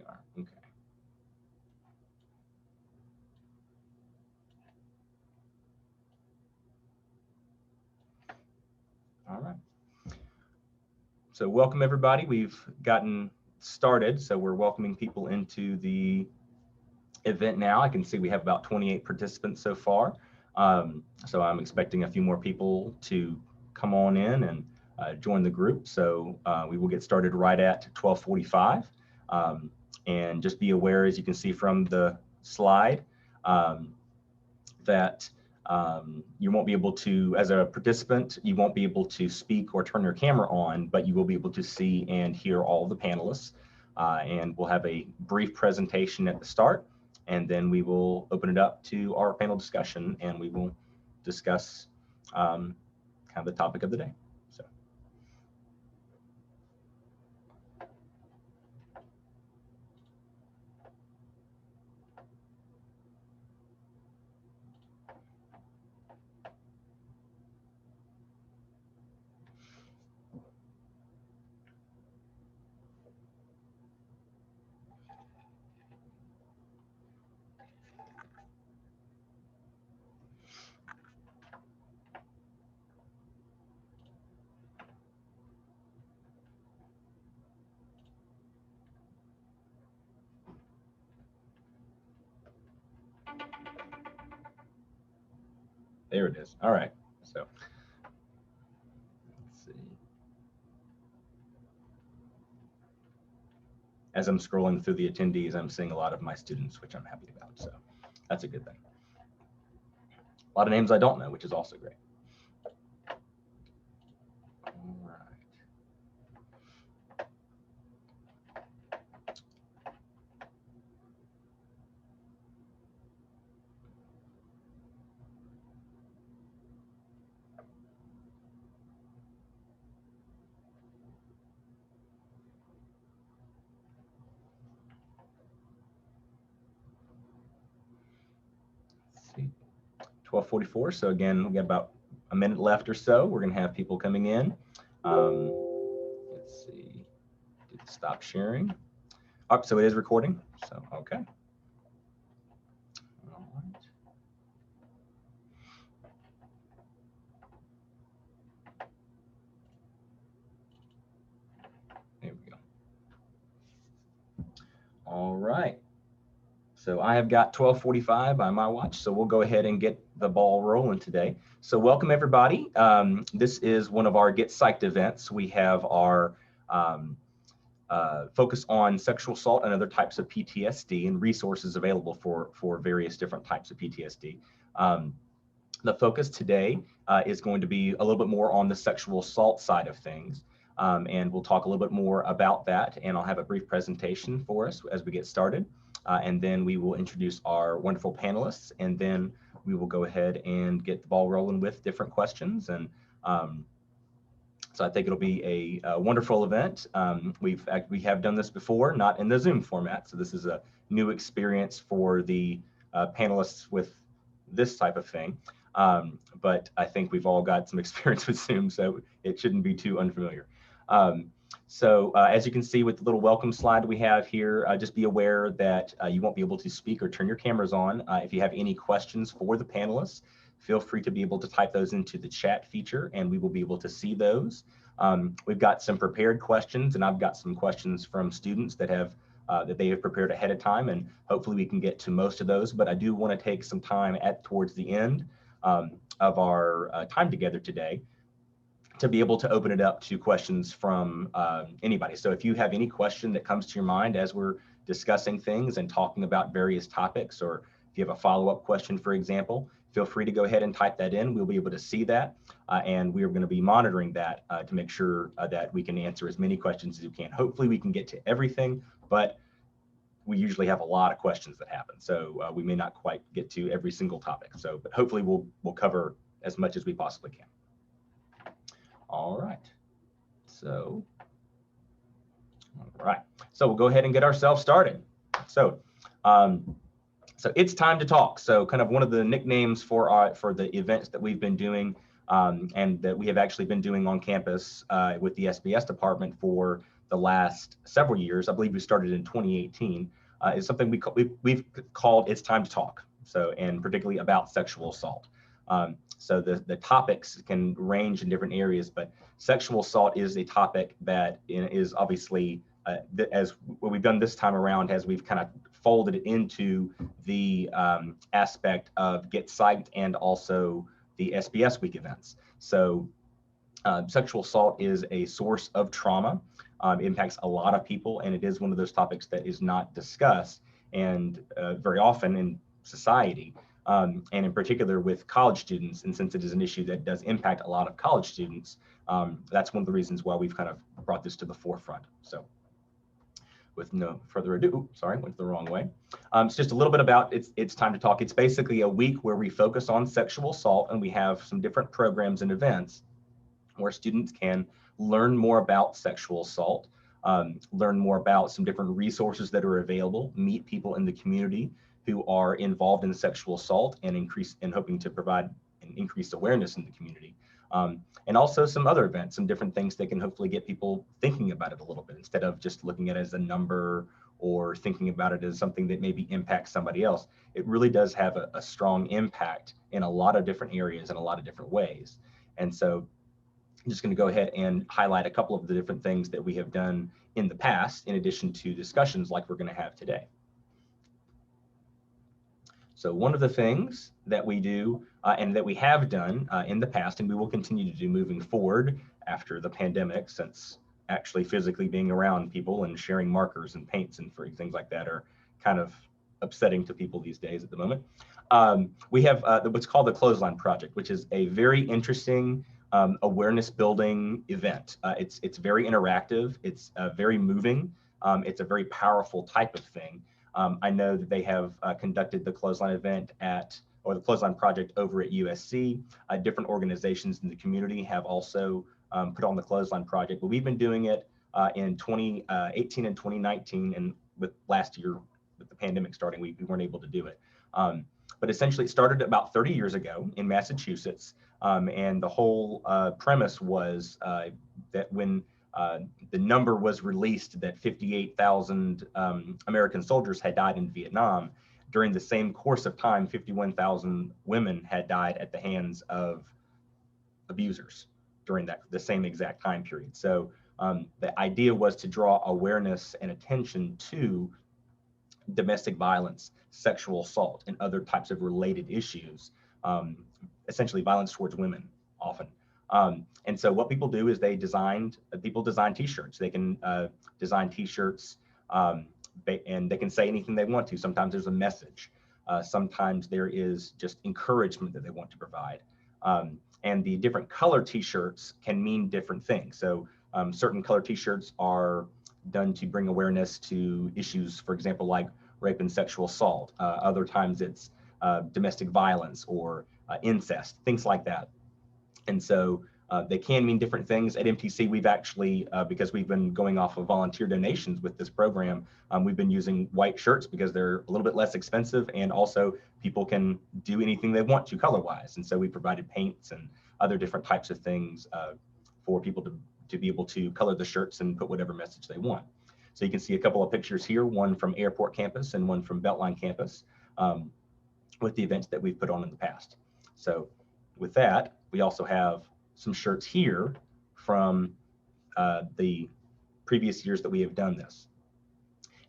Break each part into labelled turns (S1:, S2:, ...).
S1: are. Okay. All right. So welcome everybody. We've gotten started. So we're welcoming people into the event now. I can see we have about 28 participants so far. So I'm expecting a few more people to come on in and join the group. So we will get started right at 12:45. And just be aware, as you can see from the slide, that you won't be able to, as a participant, you won't be able to speak or turn your camera on, but you will be able to see and hear all the panelists. And we'll have a brief presentation at the start, and then we will open it up to our panel discussion, and we will discuss kind of the topic of the day. So. There it is. All right. So let's see. As I'm scrolling through the attendees, I'm seeing a lot of my students, which I'm happy about. So that's a good thing. A lot of names I don't know, which is also great. All right. Let's see. 12:44. So again, we got about a minute left or so. We're going to have people coming in. Let's see. Did it stop sharing? Oh, so it is recording. So, okay. All right. There we go. All right. So I have got 12:45 by my watch, so we'll go ahead and get the ball rolling today. So welcome everybody. This is one of our Get Psyched events. We have our focus on sexual assault and other types of PTSD and resources available for various different types of PTSD. The focus today is going to be a little bit more on the sexual assault side of things. And we'll talk a little bit more about that, and I'll have a brief presentation for us as we get started. And then we will introduce our wonderful panelists, and then we will go ahead and get the ball rolling with different questions. And so I think it'll be a wonderful event. We have done this before, not in the Zoom format. So this is a new experience for the panelists with this type of thing. But I think we've all got some experience with Zoom, so it shouldn't be too unfamiliar. So as you can see with the little welcome slide we have here, just be aware that you won't be able to speak or turn your cameras on. If you have any questions for the panelists, feel free to be able to type those into the chat feature, and we will be able to see those. We've got some prepared questions, and I've got some questions from students that have that they have prepared ahead of time, and hopefully we can get to most of those. But I do want to take some time towards the end of our time together today to be able to open it up to questions from anybody. So if you have any question that comes to your mind as we're discussing things and talking about various topics, or if you have a follow-up question, for example, feel free to go ahead and type that in. We'll be able to see that, and we are going to be monitoring that to make sure that we can answer as many questions as we can. Hopefully we can get to everything, but we usually have a lot of questions that happen, so we may not quite get to every single topic. So, but hopefully we'll cover as much as we possibly can. All right, so we'll go ahead and get ourselves started. So it's time to talk. So kind of one of the nicknames for the events that we've been doing and that we have actually been doing on campus with the SBS department for the last several years, I believe we started in 2018, is something we've called It's Time to Talk. So, and particularly about sexual assault. So the topics can range in different areas, but sexual assault is a topic that is obviously, as what we've done this time around, as we've kind of folded it into the aspect of Get Psyched and also the SBS Week events. So sexual assault is a source of trauma. Impacts a lot of people, and it is one of those topics that is not discussed and very often in society, and in particular with college students. And since it is an issue that does impact a lot of college students, that's one of the reasons why we've kind of brought this to the forefront. So with no further ado, sorry, went the wrong way. It's just a little bit about It's Time to Talk. It's basically a week where we focus on sexual assault, and we have some different programs and events where students can learn more about sexual assault, learn more about some different resources that are available, meet people in the community who are involved in sexual assault, and hoping to provide an increased awareness in the community. And also some other events, some different things that can hopefully get people thinking about it a little bit, instead of just looking at it as a number or thinking about it as something that maybe impacts somebody else. It really does have a strong impact in a lot of different areas in a lot of different ways. And so I'm just going to go ahead and highlight a couple of the different things that we have done in the past, in addition to discussions like we're going to have today. So one of the things that we do and that we have done in the past, and we will continue to do moving forward after the pandemic, since actually physically being around people and sharing markers and paints and things like that are kind of upsetting to people these days at the moment. We have what's called the Clothesline Project, which is a very interesting awareness building event. It's very interactive. It's very moving. It's a very powerful type of thing. I know that they have conducted the Clothesline event or the Clothesline Project over at USC. Different organizations in the community have also put on the Clothesline Project, but we've been doing it in 2018 and 2019, and with last year, with the pandemic starting, we weren't able to do it. But essentially it started about 30 years ago in Massachusetts. And the whole premise was that when the number was released that 58,000 American soldiers had died in Vietnam, during the same course of time, 51,000 women had died at the hands of abusers during the same exact time period. So the idea was to draw awareness and attention to domestic violence, sexual assault, and other types of related issues, essentially violence towards women often. And so what people do is people design t-shirts. They can design t-shirts and they can say anything they want to. Sometimes there's a message. Sometimes there is just encouragement that they want to provide. And the different color t-shirts can mean different things. So certain color t-shirts are done to bring awareness to issues, for example, like rape and sexual assault. Other times it's domestic violence or incest, things like that. And so they can mean different things. At MTC, we've actually, because we've been going off of volunteer donations with this program, we've been using white shirts because they're a little bit less expensive, and also people can do anything they want to color-wise. And so we provided paints and other different types of things for people to be able to color the shirts and put whatever message they want. So you can see a couple of pictures here, one from Airport Campus and one from Beltline Campus, with the events that we've put on in the past. So with that, we also have some shirts here from the previous years that we have done this.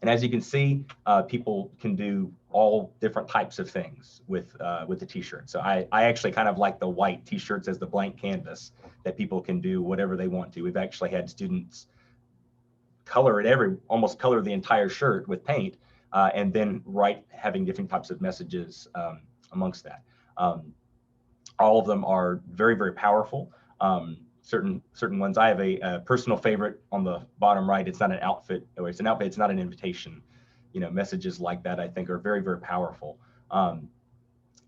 S1: And as you can see, people can do all different types of things with the t-shirt. So I actually kind of like the white t-shirts as the blank canvas that people can do whatever they want to. We've actually had students color it almost color the entire shirt with paint, and then having different types of messages amongst that. All of them are very, very powerful. Certain ones, I have a personal favorite on the bottom right. It's not an outfit, or it's an outfit, it's not an invitation. Messages like that I think are very, very powerful.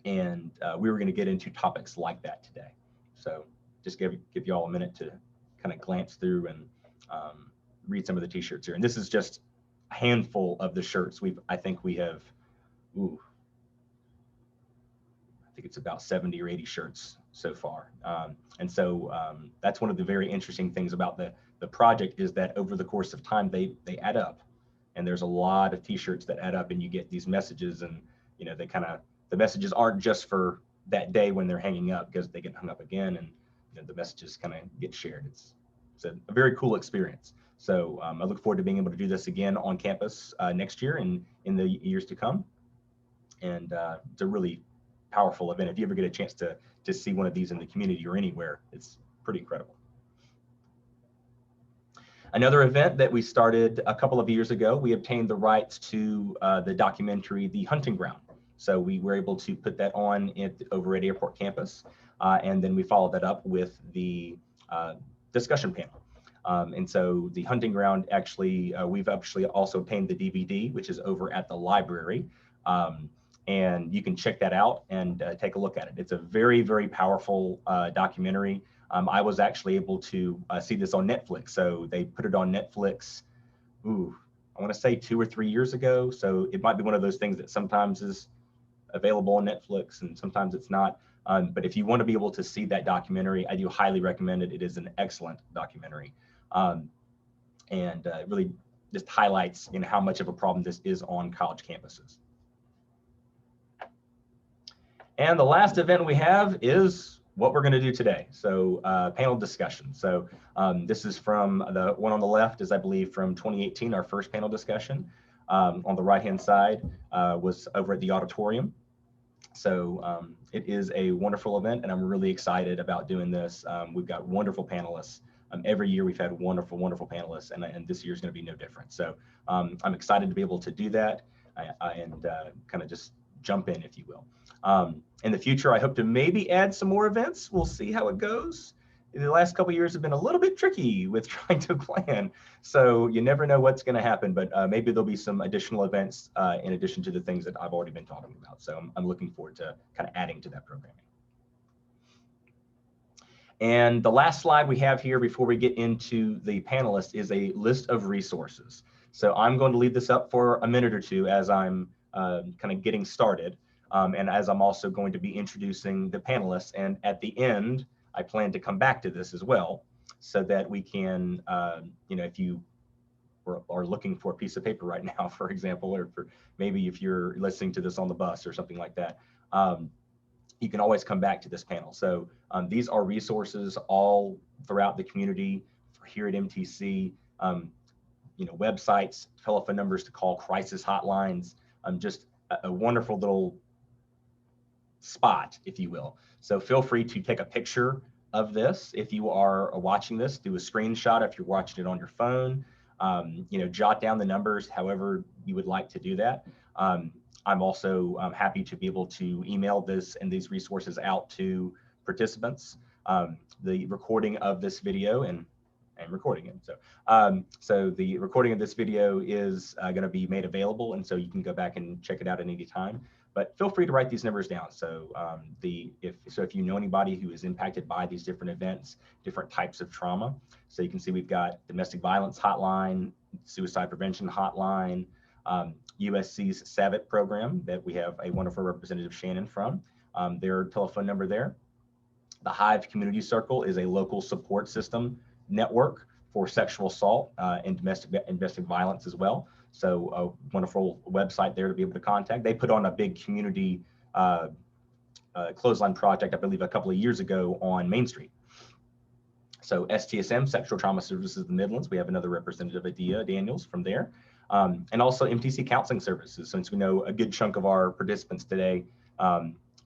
S1: And we were going to get into topics like that today. So just give you all a minute to kind of glance through and read some of the t-shirts here. And this is just a handful of the shirts. I think it's about 70 or 80 shirts so far. And so that's one of the very interesting things about the project is that over the course of time, they add up. And there's a lot of t-shirts that add up and you get these messages and, you know, the messages aren't just for that day when they're hanging up because they get hung up again and you know, the messages kind of get shared. It's a very cool experience. So I look forward to being able to do this again on campus next year and in the years to come. And it's a really powerful event. If you ever get a chance to see one of these in the community or anywhere, it's pretty incredible. Another event that we started a couple of years ago, we obtained the rights to the documentary, The Hunting Ground. So we were able to put that on over at Airport Campus. And then we followed that up with the discussion panel. And so The Hunting Ground, actually, we've actually also obtained the DVD, which is over at the library. And you can check that out and take a look at it. It's a very, very powerful documentary. I was actually able to see this on Netflix. So they put it on Netflix, I want to say 2 or 3 years ago. So it might be one of those things that sometimes is available on Netflix and sometimes it's not. But if you want to be able to see that documentary, I do highly recommend it. It is an excellent documentary. And it really just highlights how much of a problem this is on college campuses. And the last event we have is what we're going to do today. So panel discussion. So this is from the one on the left is, I believe, from 2018, our first panel discussion. On the right-hand side was over at the auditorium. So it is a wonderful event, and I'm really excited about doing this. We've got wonderful panelists. Every year we've had wonderful, wonderful panelists, and this year is going to be no different. So I'm excited to be able to do that and kind of just jump in, if you will. In the future, I hope to maybe add some more events. We'll see how it goes. The last couple of years have been a little bit tricky with trying to plan. So you never know what's going to happen, but maybe there'll be some additional events in addition to the things that I've already been talking about. So I'm looking forward to kind of adding to that programming. And the last slide we have here before we get into the panelists is a list of resources. So I'm going to leave this up for a minute or two as I'm kind of getting started. And as I'm also going to be introducing the panelists, and at the end, I plan to come back to this as well, so that we can, if you are looking for a piece of paper right now, for example, or for maybe if you're listening to this on the bus or something like that, you can always come back to this panel. So these are resources all throughout the community here at MTC, websites, telephone numbers to call, crisis hotlines, just a wonderful little spot, if you will. So feel free to take a picture of this. If you are watching this, do a screenshot. If you're watching it on your phone, jot down the numbers, however you would like to do that. I'm also happy to be able to email this and these resources out to participants. The recording of this video and recording it. So the recording of this video is going to be made available, and so you can go back and check it out at any time. But feel free to write these numbers down. So if you know anybody who is impacted by these different events, different types of trauma, so you can see we've got domestic violence hotline, suicide prevention hotline, USC's SAVIT program that we have a wonderful representative, Shannon, from, their telephone number there. The Hive Community Circle is a local support system network for sexual assault and domestic violence as well. So a wonderful website there to be able to contact. They put on a big community clothesline project, I believe, a couple of years ago on Main Street. So STSM, Sexual Trauma Services of the Midlands, we have another representative, Adia Daniels, from there. And also MTC Counseling Services, since we know a good chunk of our participants today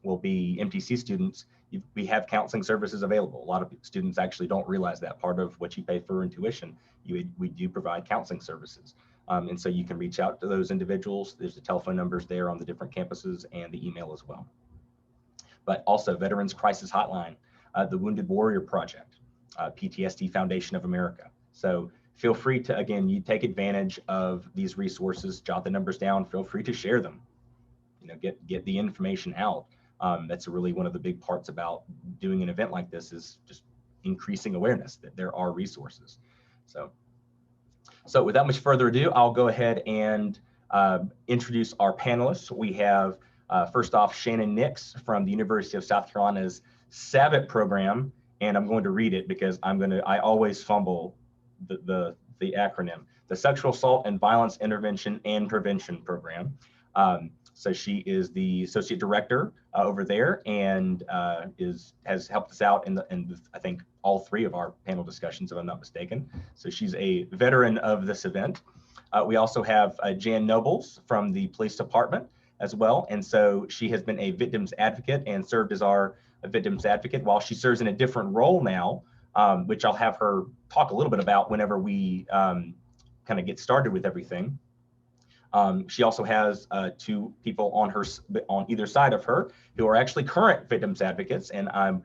S1: will be MTC students. We have counseling services available. A lot of students actually don't realize that part of what you pay for in tuition. We do provide counseling services. And so you can reach out to those individuals. There's the telephone numbers there on the different campuses and the email as well. But also Veterans Crisis Hotline, the Wounded Warrior Project, PTSD Foundation of America. So feel free to, again, you take advantage of these resources, jot the numbers down, feel free to share them, get the information out. That's really one of the big parts about doing an event like this is just increasing awareness that there are resources. So without much further ado, I'll go ahead and introduce our panelists. We have, first off, Shannon Nix from the University of South Carolina's SAVIT program, and I'm going to read it because I always fumble the acronym, the Sexual Assault and Violence Intervention and Prevention Program. So she is the associate director over there, and has helped us out in I think all 3 of our panel discussions, if I'm not mistaken. So she's a veteran of this event. We also have Jan Nobles from the police department as well, and so she has been a victims advocate and served as our victims advocate while she serves in a different role now, which I'll have her talk a little bit about whenever we kind of get started with everything. She also has 2 people on either side of her who are actually current victims advocates, and I'm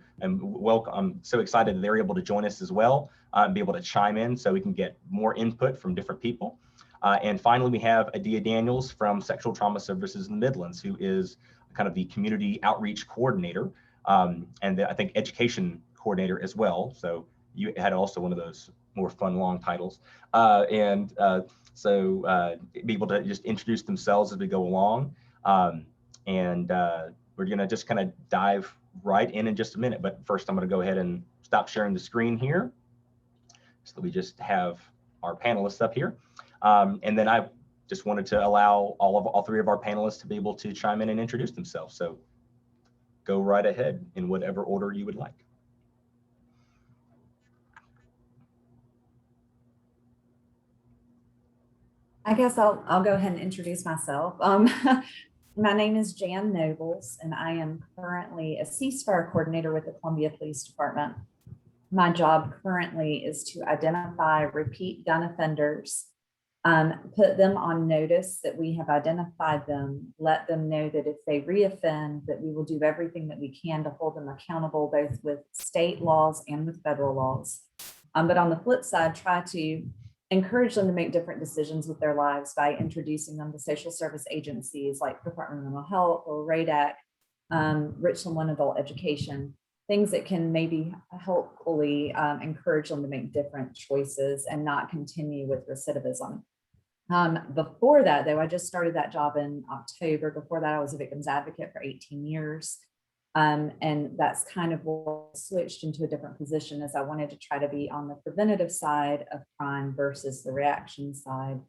S1: so excited that they're able to join us as well, and be able to chime in so we can get more input from different people. And finally, we have Adia Daniels from Sexual Trauma Services in the Midlands, who is kind of the community outreach coordinator, and I think education coordinator as well. So you had also one of those more fun long titles, so be able to just introduce themselves as we go along. We're gonna just kind of dive right in just a minute, but first I'm gonna go ahead and stop sharing the screen here so that we just have our panelists up here. And then I just wanted to allow all 3 of our panelists to be able to chime in and introduce themselves. So go right ahead in whatever order you would like.
S2: I guess I'll go ahead and introduce myself. My name is Jan Nobles, and I am currently a ceasefire coordinator with the Columbia Police Department. My job currently is to identify repeat gun offenders, put them on notice that we have identified them, let them know that if they reoffend, that we will do everything that we can to hold them accountable, both with state laws and with federal laws. But on the flip side, try to encourage them to make different decisions with their lives by introducing them to social service agencies like Department of Mental Health or RADAC, Richland One Adult Education, things that can maybe helpfully encourage them to make different choices and not continue with recidivism. Before that, though, I just started that job in October. Before that, I was a victims advocate for 18 years. And that's kind of what I switched into a different position, as I wanted to try to be on the preventative side of crime versus the reaction side.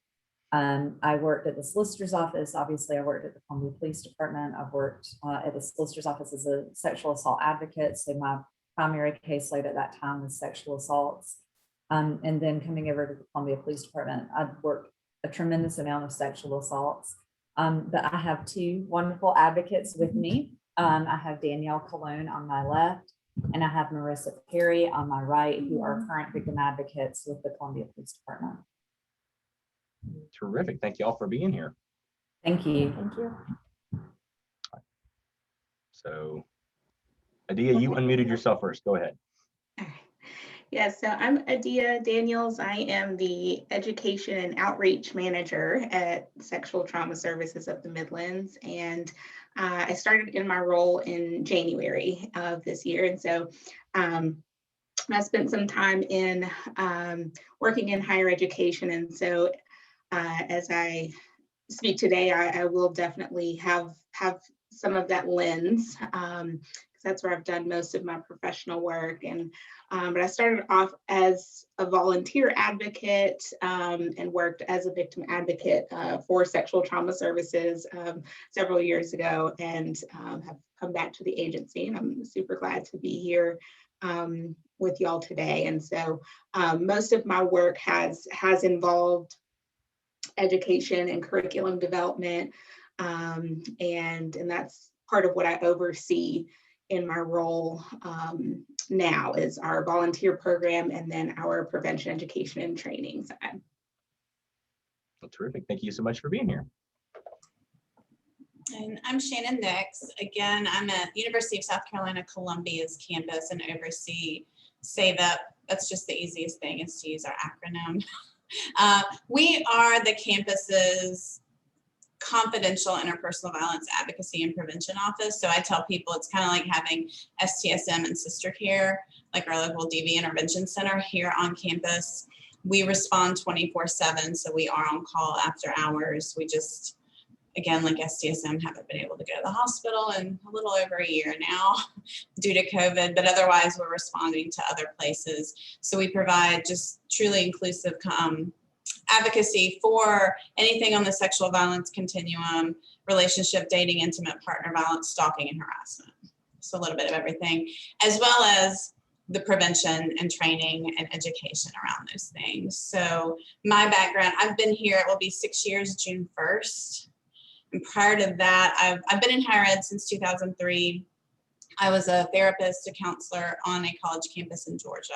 S2: I worked at the solicitor's office. Obviously, I worked at the Columbia Police Department. I've worked at the solicitor's office as a sexual assault advocate. So my primary caseload at that time was sexual assaults. And then coming over to the Columbia Police Department, I'd worked a tremendous amount of sexual assaults. But I have 2 wonderful advocates with me. I have Danielle Colon on my left, and I have Marissa Perry on my right, who are current victim advocates with the Columbia Police Department.
S1: Terrific. Thank you all for being here.
S2: Thank you. Thank you.
S1: So, Adia, you unmuted yourself first. Go ahead.
S3: Yes, so I'm Adia Daniels. I am the Education and Outreach Manager at Sexual Trauma Services of the Midlands, and I started in my role in January of this year. And so I spent some time in working in higher education. And so as I speak today, I will definitely have some of that lens, because that's where I've done most of my professional work. And but I started off as a volunteer advocate and worked as a victim advocate for Sexual Trauma Services several years ago, and have come back to the agency. And I'm super glad to be here with y'all today. And so most of my work has involved education and curriculum development, and that's part of what I oversee in my role now, is our volunteer program and then our prevention, education, and training side.
S1: Well, terrific. Thank you so much for being here.
S4: And I'm Shannon Nix. Again, I'm at University of South Carolina Columbia's campus and oversee SAVIT. That's just the easiest thing, is to use our acronym. We are the campus's confidential interpersonal violence advocacy and prevention office. So I tell people it's kind of like having STSM and sister care, like our local DV intervention center here on campus. We respond 24/7, so we are on call after hours. We just again, like SDSM, haven't been able to go to the hospital in a little over a year now due to COVID, but otherwise we're responding to other places. So we provide just truly inclusive advocacy for anything on the sexual violence continuum, relationship, dating, intimate partner violence, stalking, and harassment. So a little bit of everything, as well as the prevention and training and education around those things. So my background, I've been here, it will be 6 years, June 1st. And prior to that, I've been in higher ed since 2003. I was a therapist, a counselor on a college campus in Georgia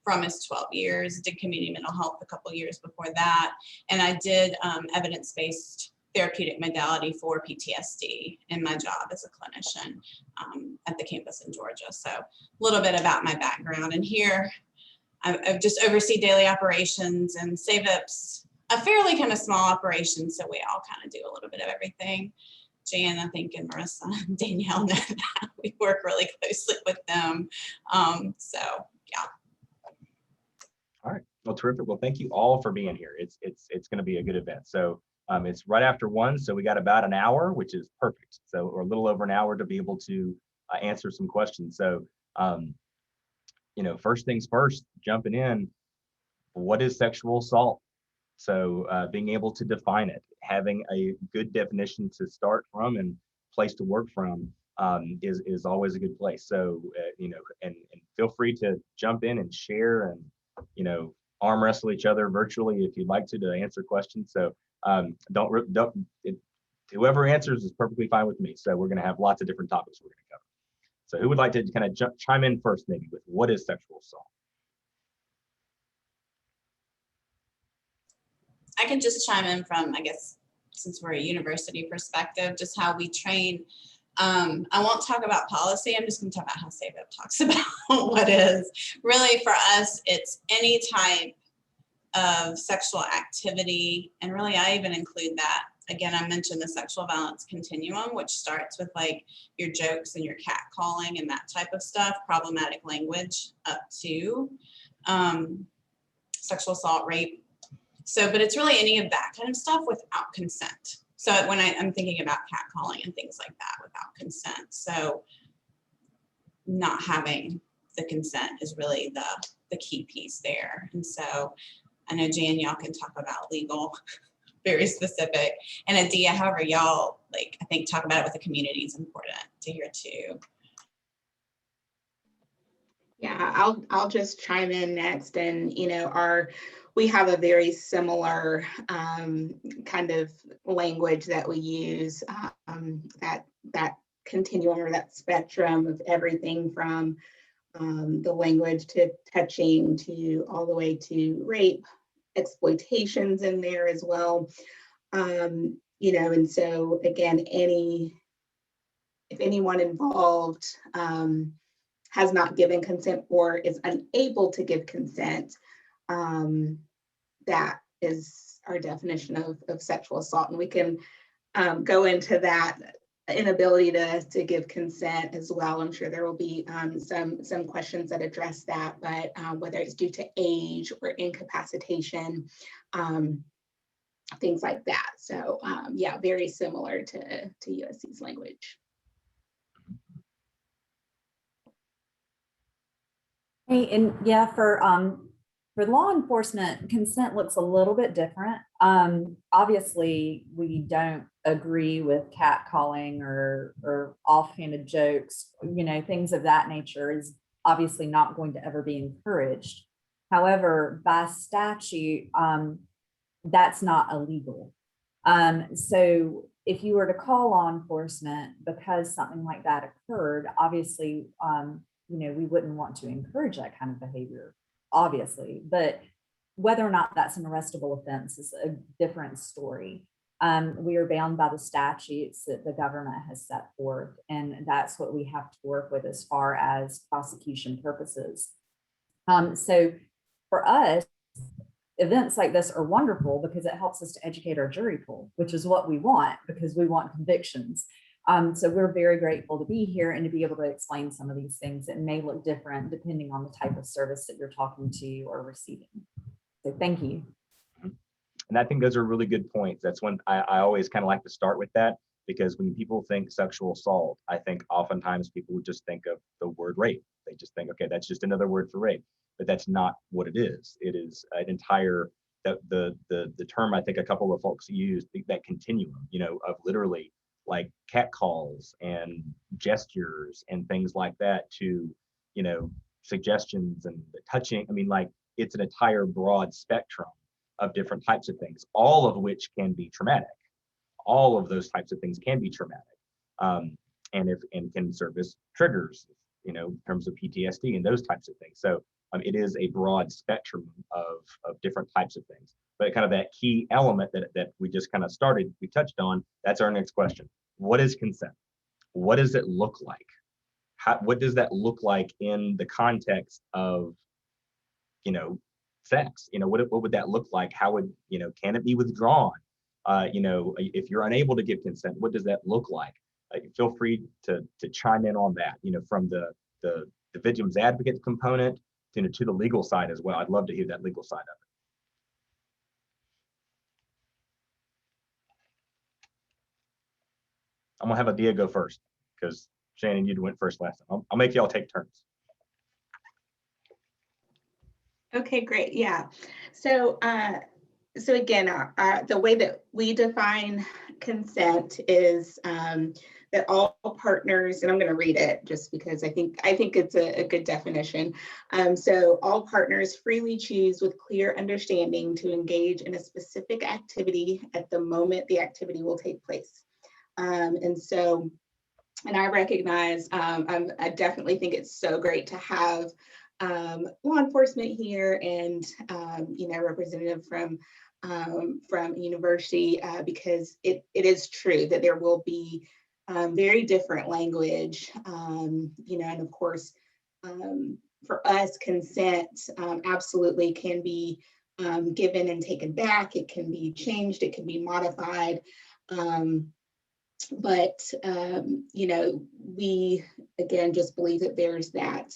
S4: for almost 12 years, did community mental health a couple years before that. And I did evidence-based therapeutic modality for PTSD in my job as a clinician at the campus in Georgia. So a little bit about my background. And here I've just oversee daily operations and SAVIP's a fairly kind of small operation. So we all kind of do a little bit of everything. Jan, I think, and Marissa and Danielle know that we work really closely with them. So yeah.
S1: All right. Well, terrific. Well, thank you all for being here. It's going to be a good event. So it's right after 1, so we got about an hour, which is perfect. So or a little over an hour to be able to answer some questions. So first things first, jumping in, what is sexual assault? So being able to define it, having a good definition to start from and place to work from is always a good place. So and feel free to jump in and share and arm wrestle each other virtually if you'd like to answer questions. So whoever answers is perfectly fine with me. So we're going to have lots of different topics we're going to cover. So who would like to kind of chime in first, maybe with what is sexual assault?
S4: I can just chime in from, I guess, since we're a university perspective, just how we train. I won't talk about policy. I'm just going to talk about how SAVIP talks about what is. Really, for us, it's any type of sexual activity. And really, I even include that. Again, I mentioned the sexual violence continuum, which starts with like your jokes and your catcalling and that type of stuff, problematic language, up to sexual assault, rape. So, but it's really any of that kind of stuff without consent. So when I'm thinking about catcalling and things like that without consent. So not having the consent is really the key piece there. And so I know Jan, y'all can talk about legal, very specific. And Adia, however y'all I think talk about it with the community is important to hear too.
S3: Yeah, I'll just chime in next. And we have a very similar kind of language that we use, that continuum or that spectrum of everything from the language to touching to all the way to rape, exploitations in there as well. And so again, if anyone involved has not given consent or is unable to give consent, that is our definition of sexual assault. And we can go into that inability to give consent as well. I'm sure there will be some questions that address that, but whether it's due to age or incapacitation, things like that. So yeah, very similar to USC's language.
S2: Hey, and yeah, for law enforcement, consent looks a little bit different. Obviously, we don't agree with catcalling or offhanded jokes, things of that nature is obviously not going to ever be encouraged. However, by statute, that's not illegal. So if you were to call law enforcement because something like that occurred, obviously, we wouldn't want to encourage that kind of behavior, obviously, but whether or not that's an arrestable offense is a different story. We are bound by the statutes that the government has set forth, and that's what we have to work with as far as prosecution purposes. So for us, events like this are wonderful because it helps us to educate our jury pool, which is what we want because we want convictions. So we're very grateful to be here and to be able to explain some of these things that may look different depending on the type of service that you're talking to or receiving. So thank you.
S1: And I think those are really good points. That's when I always kind of like to start with that, because when people think sexual assault, I think oftentimes people would just think of the word rape. They just think, okay, that's just another word for rape, but that's not what it is. It is an entire, the term I think a couple of folks used, that continuum, of literally like catcalls and gestures and things like that to, suggestions and the touching. I mean, like, it's an entire broad spectrum of different types of things, all of which can be traumatic. All of those types of things can be traumatic, and can serve as triggers, in terms of PTSD and those types of things. So it is a broad spectrum of different types of things. But kind of that key element that we just kind of we touched on, that's our next question. What is consent? What does it look like? What does that look like in the context of, sex? What would that look like? How would, can it be withdrawn? If you're unable to give consent, what does that look like? Feel free to chime in on that, from the victim's advocate component to the legal side as well. I'd love to hear that legal side of it. I'm gonna have Adia go first, because Shannon, you went first last time. I'll make y'all take turns.
S3: Okay, great. Yeah. So, so again, the way that we define consent is that all partners, and I'm going to read it just because I think it's a good definition. So all partners freely choose with clear understanding to engage in a specific activity at the moment the activity will take place. And I recognize, I definitely think it's so great to have law enforcement here and, representative from university, because it is true that there will be very different language, and of course, for us, consent absolutely can be given and taken back. It can be changed, it can be modified. But we again just believe that there's that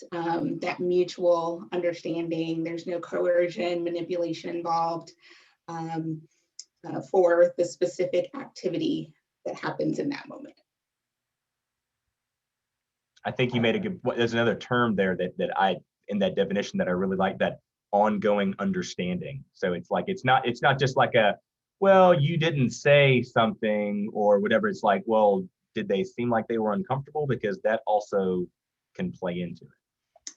S3: mutual understanding. There's no coercion, manipulation involved for the specific activity that happens in that moment.
S1: I think you made a good. There's another term there that I, in that definition, that I really like, that ongoing understanding. So it's like it's not just like a, well, you didn't say something or whatever. It's like, well, did they seem like they were uncomfortable? Because that also can play into it.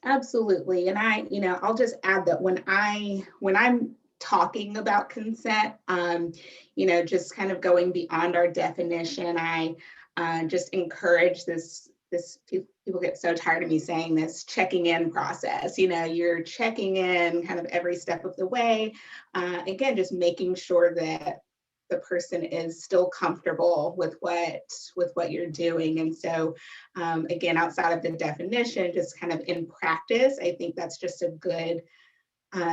S3: Absolutely. And I'll just add that when I'm talking about consent, just kind of going beyond our definition, I just encourage this, people get so tired of me saying this, checking in process. You're checking in kind of every step of the way. Again, just making sure that the person is still comfortable with what you're doing. And so again, outside of the definition, just kind of in practice, I think that's just a good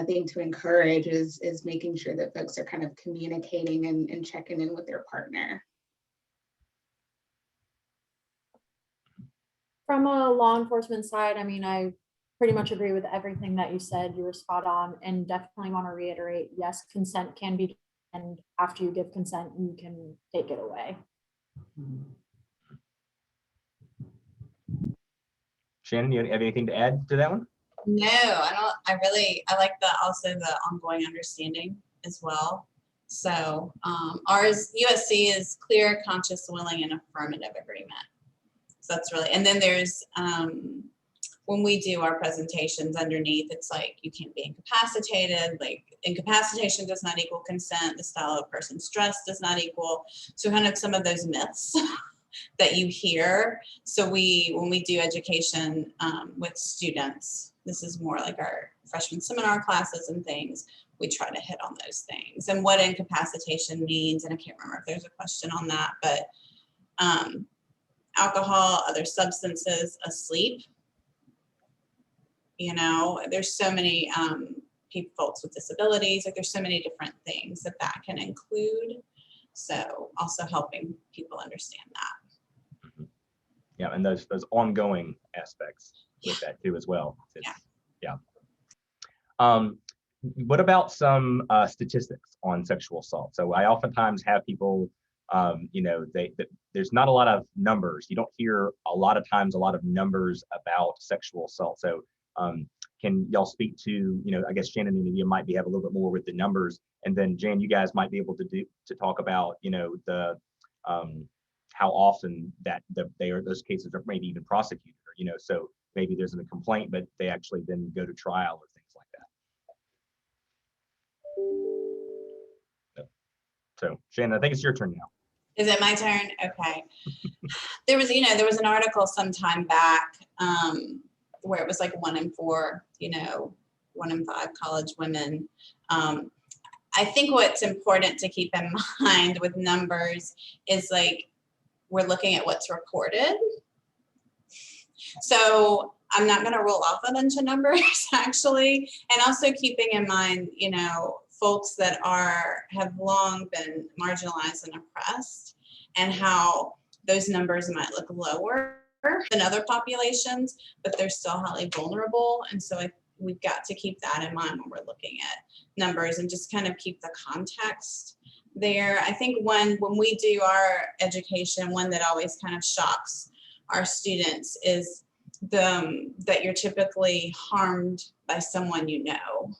S3: thing to encourage is making sure that folks are kind of communicating and checking in with their partner.
S5: From a law enforcement side, I pretty much agree with everything that you said. You were spot on, and definitely want to reiterate, yes, consent can be, and after you give consent, you can take it away.
S1: Shannon, you have anything to add to that one?
S4: No, I don't. I like also the ongoing understanding as well. So ours, USC, is clear, conscious, willing, and affirmative agreement. So that's really, and then there's, when we do our presentations underneath, it's like, you can't be incapacitated, like incapacitation does not equal consent, the style of person's dress does not equal. So kind of some of those myths that you hear. So when we do education with students, this is more like our freshman seminar classes and things, we try to hit on those things and what incapacitation means. And I can't remember if there's a question on that, but alcohol, other substances, asleep. There's so many folks with disabilities, like there's so many different things that can include. So also helping people understand that.
S1: Mm-hmm. Yeah, and those ongoing aspects with that too as well. Yeah. What about some statistics on sexual assault? So I oftentimes have people, there's not a lot of numbers. You don't hear a lot of times a lot of numbers about sexual assault. So can y'all speak to, I guess Shannon and you might have a little bit more with the numbers, and then Jan, you guys might be able to talk about, the how often that those cases are maybe even prosecuted, or, so maybe there's a complaint, but they actually then go to trial or things like that. So Shannon, I think it's your turn now.
S4: Is it my turn? Okay. There was an article sometime back where it was like 1 in 4, 1 in 5 college women. I think what's important to keep in mind with numbers is like, we're looking at what's reported. So I'm not going to roll off a bunch of numbers actually. And also keeping in mind, folks that have long been marginalized and oppressed, and how those numbers might look lower than other populations, but they're still highly vulnerable. And so we've got to keep that in mind when we're looking at numbers, and just kind of keep the context there. I think when we do our education, one that always kind of shocks our students is that you're typically harmed by someone you know.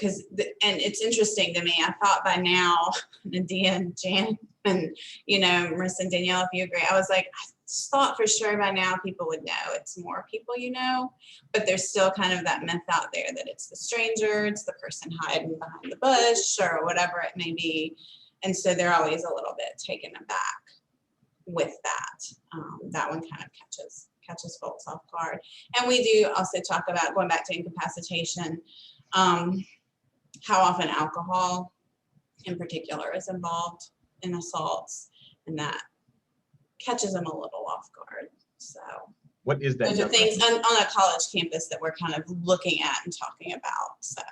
S4: And it's interesting to me, I thought by now, Nadia and Jan and, Marissa and Danielle, if you agree, I was like, I just thought for sure by now people would know it's more people but there's still kind of that myth out there that it's the stranger, it's the person hiding behind the bush or whatever it may be. And so they're always a little bit taken aback with that. That one kind of catches folks off guard. And we do also talk about, going back to incapacitation, how often alcohol in particular is involved in assaults, and that catches them a little off guard. So
S1: what is that?
S4: Those are things on a college campus that we're kind of looking at and talking about. So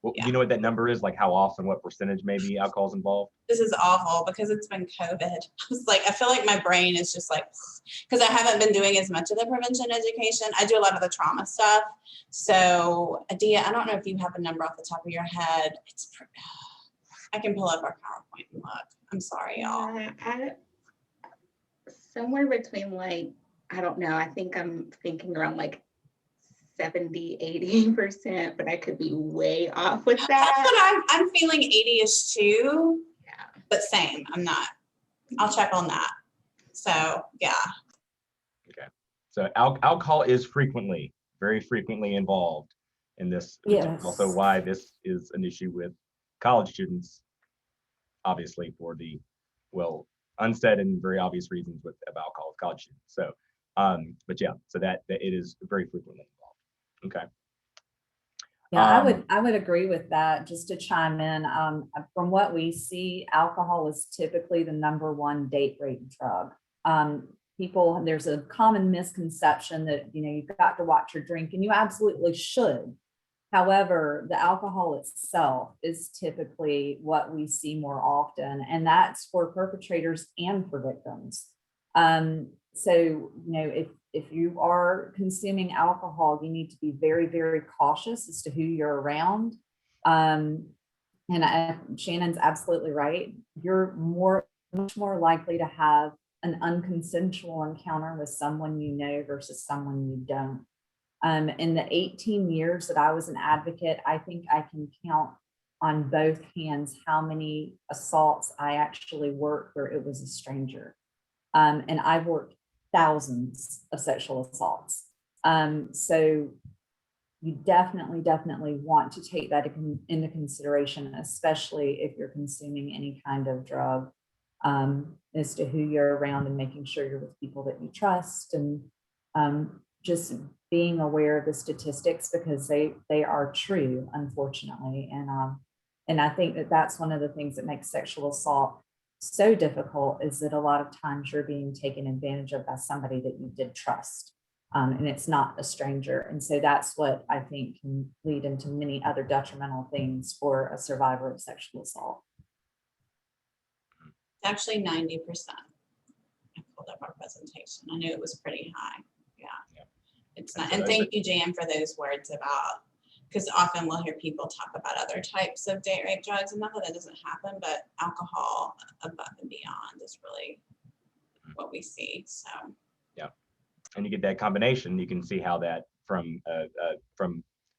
S1: do you know what that number is? Like how often, what percentage maybe alcohol is involved?
S4: This is awful because it's been COVID. I feel like my brain is just like, because I haven't been doing as much of the prevention education. I do a lot of the trauma stuff. So Adia, I don't know if you have a number off the top of your head. I can pull up our PowerPoint and look. I'm sorry, y'all.
S3: Somewhere between I don't know. I think I'm thinking around 70-80%, but I could be way off with that.
S4: That's what I'm feeling 80-ish too. Yeah. But same, I'm not. I'll check on that. So yeah.
S1: Okay. So alcohol is very frequently involved in this.
S2: Yes.
S1: Also why this is an issue with college students, obviously for the, unsaid and very obvious reasons about alcohol with college students. So, but yeah, so that it is very frequently involved. Okay.
S2: Yeah, I would agree with that. Just to chime in, from what we see, alcohol is typically the #1 date rape drug. There's a common misconception that, you've got to watch your drink, and you absolutely should. However, the alcohol itself is typically what we see more often, and that's for perpetrators and for victims. So, if you are consuming alcohol, you need to be very, very cautious as to who you're around. And Shannon's absolutely right. You're much more likely to have an unconsensual encounter with someone you know versus someone you don't. In the 18 years that I was an advocate, I think I can count on both hands how many assaults I actually worked where it was a stranger. And I've worked thousands of sexual assaults. So you definitely want to take that into consideration, especially if you're consuming any kind of drug, as to who you're around and making sure you're with people that you trust, and just being aware of the statistics, because they are true, unfortunately. And I think that's one of the things that makes sexual assault so difficult, is that a lot of times you're being taken advantage of by somebody that you did trust, and it's not a stranger. And so that's what I think can lead into many other detrimental things for a survivor of sexual assault.
S4: Actually 90%. I pulled up our presentation. I knew it was pretty high. Yeah. It's not. And thank you, Jan, for those words about because often we'll hear people talk about other types of date rape drugs, and not that that doesn't happen, but alcohol above and beyond is really what we see. So
S1: yeah, and you get that combination. You can see how that from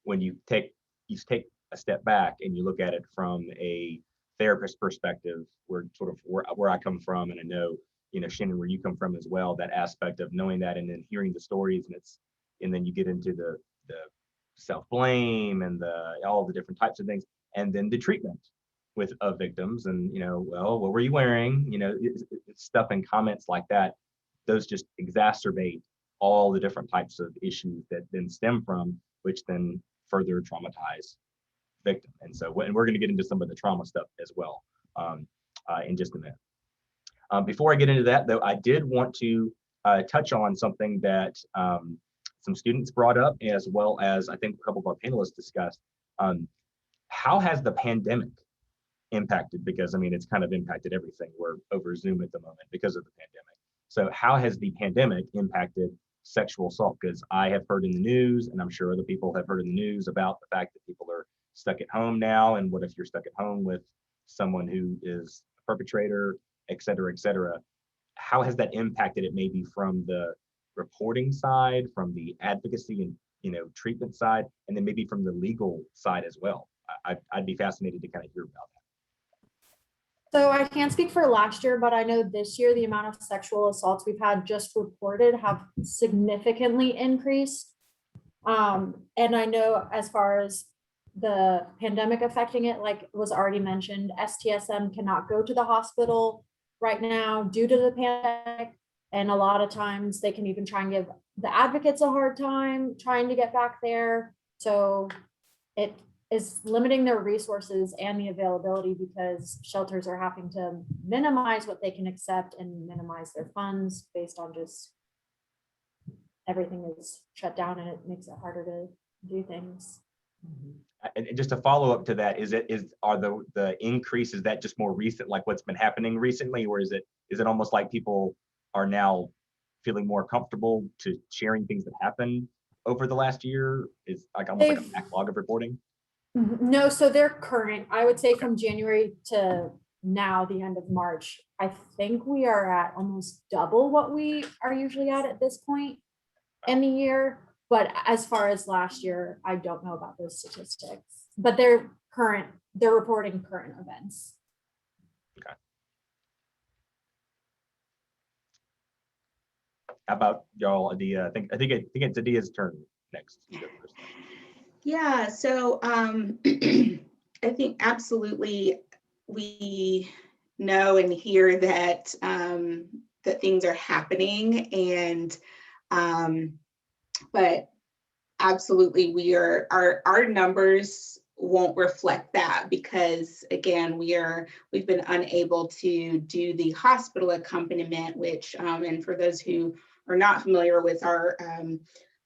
S1: when you take a step back and you look at it from a therapist perspective, where sort of where I come from, and I know, you know, Shannon, where you come from as well, that aspect of knowing that and then hearing the stories, and then you get into the self-blame and all the different types of things, and then the treatment with victims, and, you know, well, what were you wearing, you know, stuff and comments like that, those just exacerbate all the different types of issues that then stem from, which then further traumatize victim. And so, and we're going to get into some of the trauma stuff as well in just a minute. Before I get into that, though, I did want to touch on something that some students brought up, as well as I think a couple of our panelists discussed. How has the pandemic impacted? Because I mean, it's kind of impacted everything. We're over Zoom at the moment because of the pandemic. So how has the pandemic impacted sexual assault? Because I have heard in the news, and I'm sure other people have heard in the news, about the fact that people are stuck at home now. And what if you're stuck at home with someone who is a perpetrator, et cetera, et cetera? How has that impacted it, maybe from the reporting side, from the advocacy and, you know, treatment side, and then maybe from the legal side as well? I'd be fascinated to kind of hear about that.
S5: So I can't speak for last year, but I know this year the amount of sexual assaults we've had just reported have significantly increased. And I know as far as the pandemic affecting it, like was already mentioned, STSM cannot go to the hospital right now due to the pandemic. And a lot of times they can even try and give the advocates a hard time trying to get back there. So it is limiting their resources and the availability, because shelters are having to minimize what they can accept and minimize their funds based on just everything is shut down, and it makes it harder to do things.
S1: And just a follow up to that, are the increases that just more recent, like what's been happening recently, or is it almost like people are now feeling more comfortable to sharing things that happened over the last year? Is like almost like a backlog of reporting?
S5: No, so they're current. I would say from January to now, the end of March, I think we are at almost double what we are usually at this point in the year. But as far as last year, I don't know about those statistics, but they're current. They're reporting current events.
S1: Okay. How about y'all, Adia? I think it's Adia's turn next.
S3: Yeah, so I think absolutely we know and hear that that things are happening, and but absolutely our numbers won't reflect that, because again, we've been unable to do the hospital accompaniment, which and for those who are not familiar with our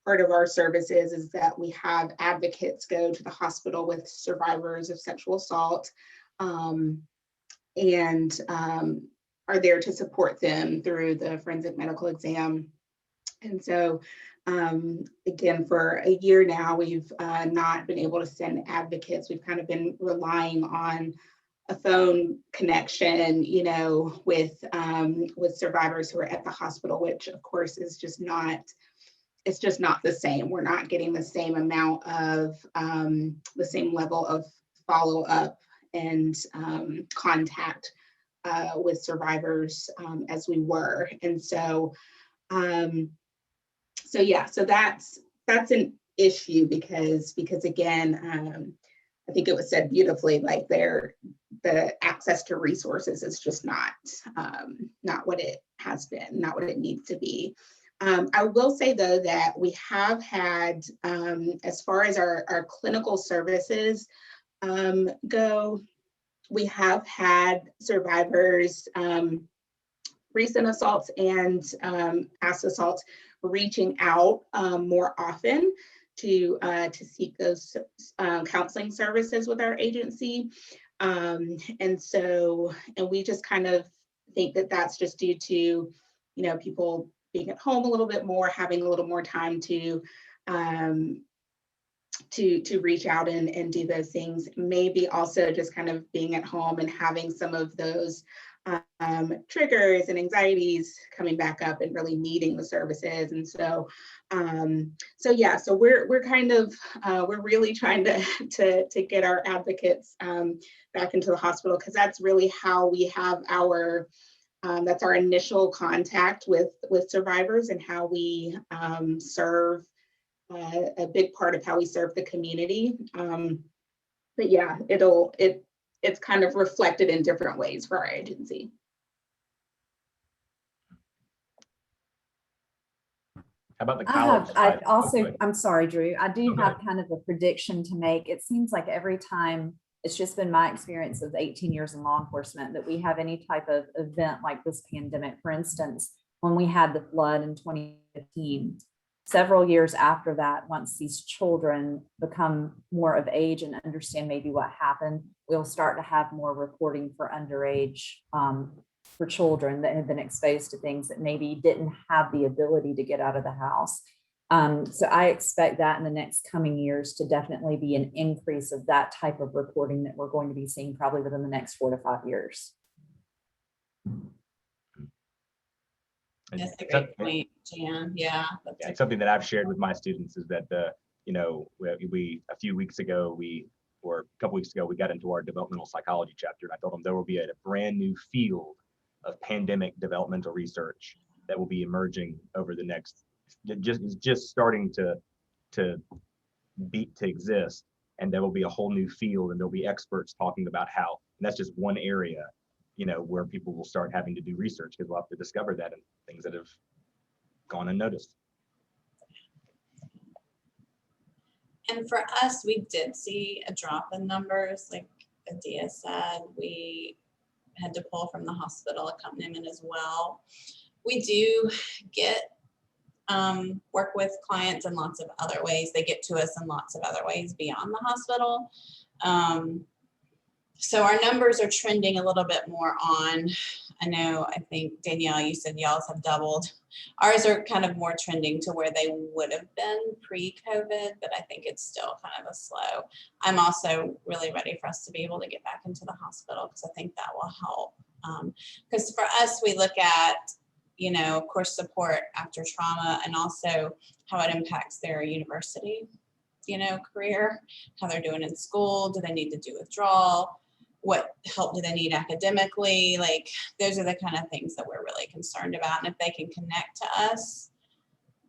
S3: part of our services is that we have advocates go to the hospital with survivors of sexual assault and are there to support them through the forensic medical exam. And so again, for a year now, we've not been able to send advocates. We've kind of been relying on a phone connection, you know, with survivors who are at the hospital, which of course is just not, it's just not the same. We're not getting the same amount of, the same level of follow-up and contact with survivors as we were. And so, so yeah, so that's an issue because again, I think it was said beautifully, like the access to resources is just not what it has been, not what it needs to be. I will say though that we have had, as far as our clinical services go, we have had survivors, recent assaults and past assaults reaching out more often to seek those counseling services with our agency. And so, and we just kind of think that that's just due to, you know, people being at home a little bit more, having a little more time to to reach out and do those things. Maybe also just kind of being at home and having some of those triggers and anxieties coming back up and really needing the services. And so yeah, so we're kind of we're really trying to get our advocates back into the hospital, because that's really how we have our that's our initial contact with survivors, and how we serve, a big part of how we serve the community. But yeah, it's kind of reflected in different ways for our agency.
S1: How about the college side?
S2: I'm sorry, Drew, I do have kind of a prediction to make. It seems like every time, it's just been my experience of 18 years in law enforcement, that we have any type of event like this pandemic. For instance, when we had the flood in 2015, several years after that, once these children become more of age and understand maybe what happened, we'll start to have more reporting for underage, for children that have been exposed to things that maybe didn't have the ability to get out of the house. So I expect that in the next coming years to definitely be an increase of that type of reporting that we're going to be seeing probably within the next 4 to 5 years.
S4: That's a great point, Jan. Yeah.
S1: Yeah, something that I've shared with my students is that we a few weeks ago, or a couple weeks ago, we got into our developmental psychology chapter, and I told them there will be a brand new field of pandemic developmental research that will be emerging over the next, just starting to exist, and there will be a whole new field, and there'll be experts talking about how, and that's just one area, where people will start having to do research, because we'll have to discover that and things that have gone unnoticed.
S4: And for us, we did see a drop in numbers. Like Adia said, we had to pull from the hospital accompaniment as well. We do get work with clients in lots of other ways. They get to us in lots of other ways beyond the hospital. So our numbers are trending a little bit more on, I think Danielle, you said y'all's have doubled. Ours are kind of more trending to where they would have been pre-COVID, but I think it's still kind of a slow. I'm also really ready for us to be able to get back into the hospital, because I think that will help. Because for us, we look at, of course, support after trauma, and also how it impacts their university, career, how they're doing in school. Do they need to do withdrawal? What help do they need academically? Like, those are the kind of things that we're really concerned about. And if they can connect to us,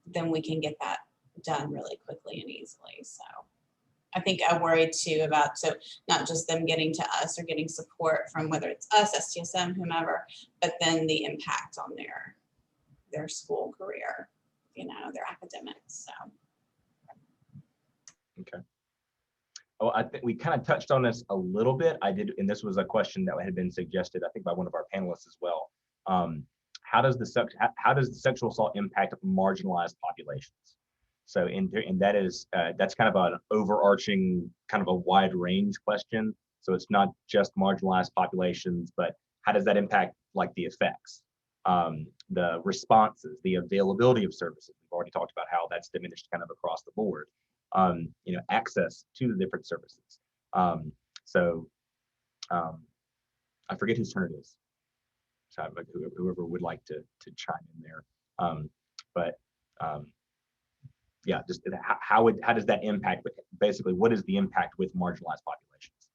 S4: then we can get that done really quickly and easily. So I think I worry too about, so not just them getting to us or getting support from whether it's us, STSM, whomever, but then the impact on their school career, their academics. So.
S1: Okay. Oh, I think we kind of touched on this a little bit. I did, and this was a question that had been suggested, I think, by one of our panelists as well. How does the sexual assault impact marginalized populations? So, and that's kind of an overarching, kind of a wide range question. So it's not just marginalized populations, but how does that impact, like, the effects, the responses, the availability of services? We've already talked about how that's diminished kind of across the board. Access to the different services. I forget whose turn it is. So whoever would like to chime in there. Yeah, just how does that impact? Basically, what is the impact with marginalized populations?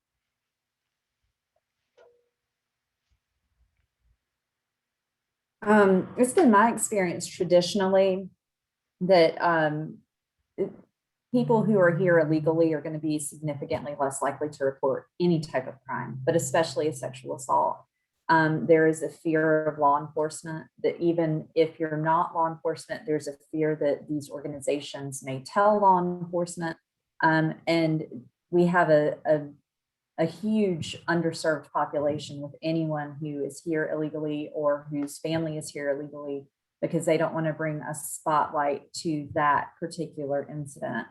S2: It's been my experience traditionally that people who are here illegally are going to be significantly less likely to report any type of crime, but especially a sexual assault. There is a fear of law enforcement, that even if you're not law enforcement, there's a fear that these organizations may tell law enforcement. And we have a huge underserved population with anyone who is here illegally or whose family is here illegally, because they don't want to bring a spotlight to that particular incident.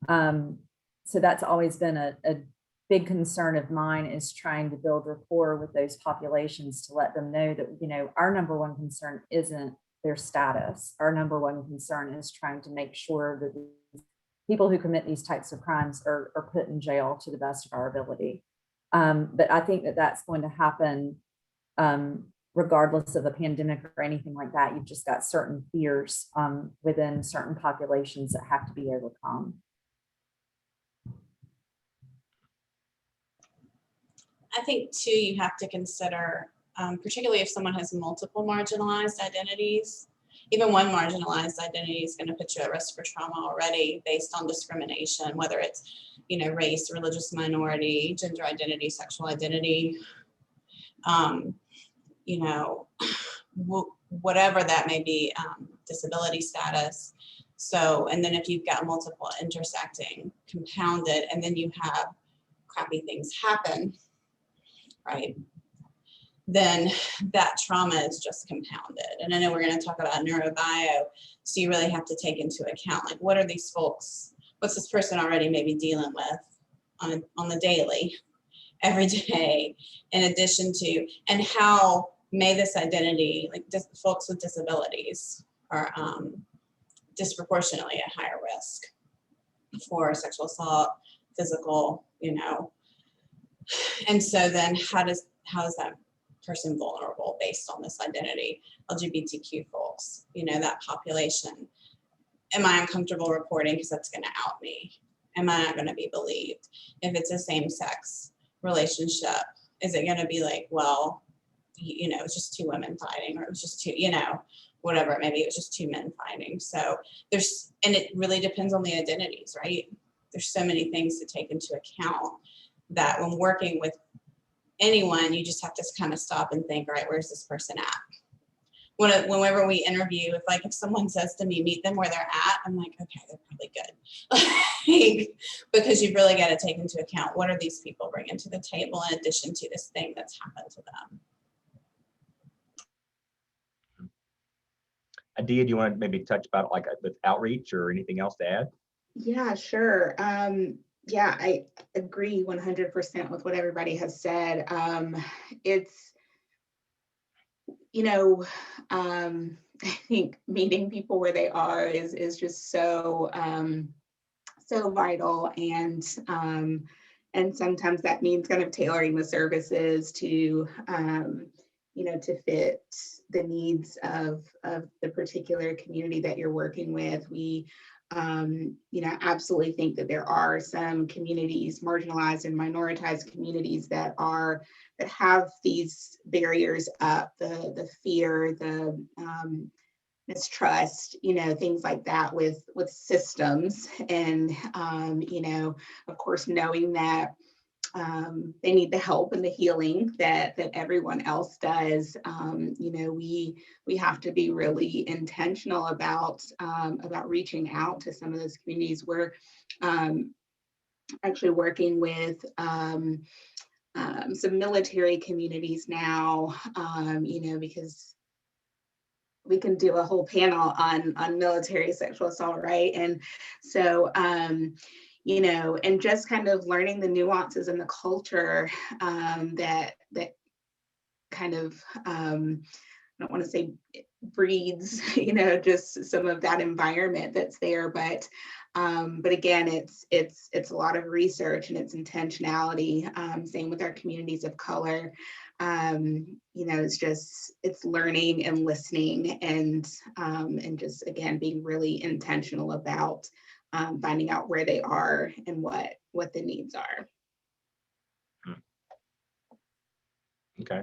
S2: So that's always been a big concern of mine, is trying to build rapport with those populations to let them know that, our number one concern isn't their status. Our number one concern is trying to make sure that people who commit these types of crimes are put in jail to the best of our ability. But I think that that's going to happen regardless of a pandemic or anything like that. You've just got certain fears within certain populations that have to be overcome.
S4: I think too, you have to consider, particularly if someone has multiple marginalized identities, even one marginalized identity is going to put you at risk for trauma already based on discrimination, whether it's, you know, race, religious minority, gender identity, sexual identity, you know, whatever that may be, disability status. So, and then if you've got multiple intersecting, compounded, and then you have crappy things happen, right? Then that trauma is just compounded. And I know we're going to talk about neurobio, so you really have to take into account, like, what are these folks, what's this person already maybe dealing with on the daily, every day, in addition to, and how may this identity, like folks with disabilities are disproportionately at higher risk for sexual assault, physical, you know. And so then how is that person vulnerable based on this identity? LGBTQ folks, you know, that population. Am I uncomfortable reporting because that's going to out me? Am I not going to be believed? If it's a same-sex relationship, is it going to be like, well, you know, it's just two women fighting, or it was just two, you know, whatever, maybe it was just two men fighting. So there's, and it really depends on the identities, right? There's so many things to take into account that when working with anyone, you just have to kind of stop and think, all right, where's this person at? Whenever we interview, if someone says to me, meet them where they're at, I'm like, okay, they're probably good. Because you've really got to take into account, what are these people bringing to the table in addition to this thing that's happened to them?
S1: Adia, do you want to maybe touch about like with outreach or anything else to add?
S3: Yeah, sure. Yeah, I agree 100% with what everybody has said. It's, you know, I think meeting people where they are is just so so vital, and sometimes that means kind of tailoring the services to you know, to fit the needs of the particular community that you're working with. We you know, absolutely think that there are some communities, marginalized and minoritized communities, that have these barriers up, the fear, the mistrust, you know, things like that with systems. And you know, of course, knowing that they need the help and the healing that everyone else does. You know, we have to be really intentional about reaching out to some of those communities. We're actually working with some military communities now, you know, because we can do a whole panel on military sexual assault, right? And so you know, and just kind of learning the nuances in the culture that kind of I don't want to say breeds, you know, just some of that environment that's there, but again, it's a lot of research and it's intentionality. Same with our communities of color. You know, it's learning and listening, and just, again, being really intentional about finding out where they are and what the needs are.
S1: Okay.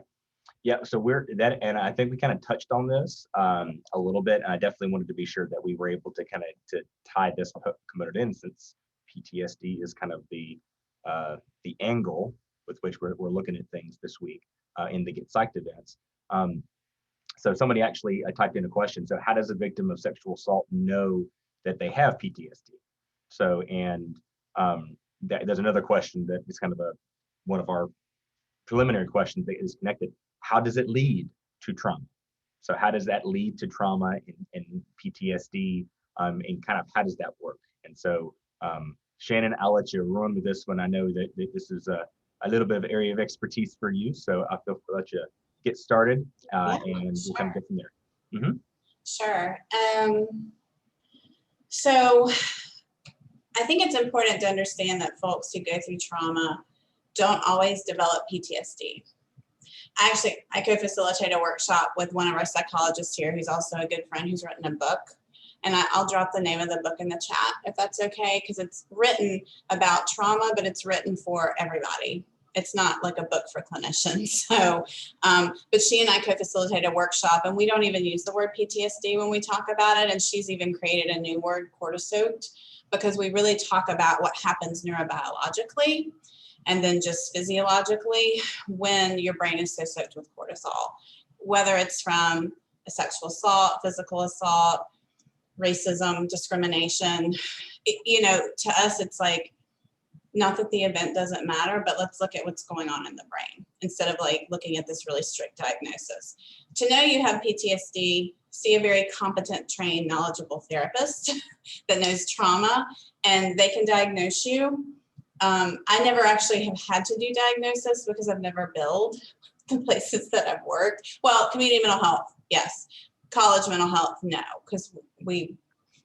S1: Yeah, so we're that, and I think we kind of touched on this a little bit. And I definitely wanted to be sure that we were able to kind of to tie this component in, since PTSD is kind of the angle with which we're looking at things this week in the Get Psyched events. So somebody actually typed in a question. So how does a victim of sexual assault know that they have PTSD? So, and there's another question that is kind of one of our preliminary questions that is connected. How does it lead to trauma? So how does that lead to trauma in PTSD, and kind of how does that work? And so Shannon, I'll let you run with this one. I know that this is a little bit of area of expertise for you, so I'll let you get started, and we'll kind of go from there. Mm-hmm.
S4: Sure. So I think it's important to understand that folks who go through trauma don't always develop PTSD. I co-facilitate a workshop with one of our psychologists here, who's also a good friend, who's written a book. And I'll drop the name of the book in the chat if that's okay, because it's written about trauma, but it's written for everybody. It's not like a book for clinicians. So, but she and I co-facilitate a workshop, and we don't even use the word PTSD when we talk about it. And she's even created a new word, cortisol, because we really talk about what happens neurobiologically and then just physiologically when your brain is so soaked with cortisol, whether it's from a sexual assault, physical assault, racism, discrimination. You know, to us, it's like, not that the event doesn't matter, but let's look at what's going on in the brain instead of like looking at this really strict diagnosis. To know you have PTSD, see a very competent, trained, knowledgeable therapist that knows trauma, and they can diagnose you. I never actually have had to do diagnosis because I've never billed the places that I've worked. Well, community mental health, yes. College mental health, no, because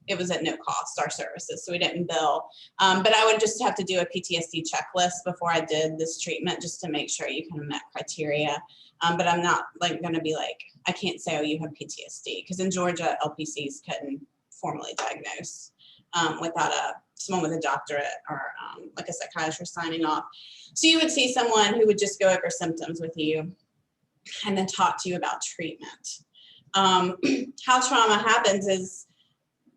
S4: it was at no cost, our services, so we didn't bill. But I would just have to do a PTSD checklist before I did this treatment just to make sure you kind of met criteria. But I'm not like going to be like, I can't say, oh, you have PTSD, because in Georgia, LPCs couldn't formally diagnose without someone with a doctorate or like a psychiatrist signing off. So you would see someone who would just go over symptoms with you and then talk to you about treatment. How trauma happens is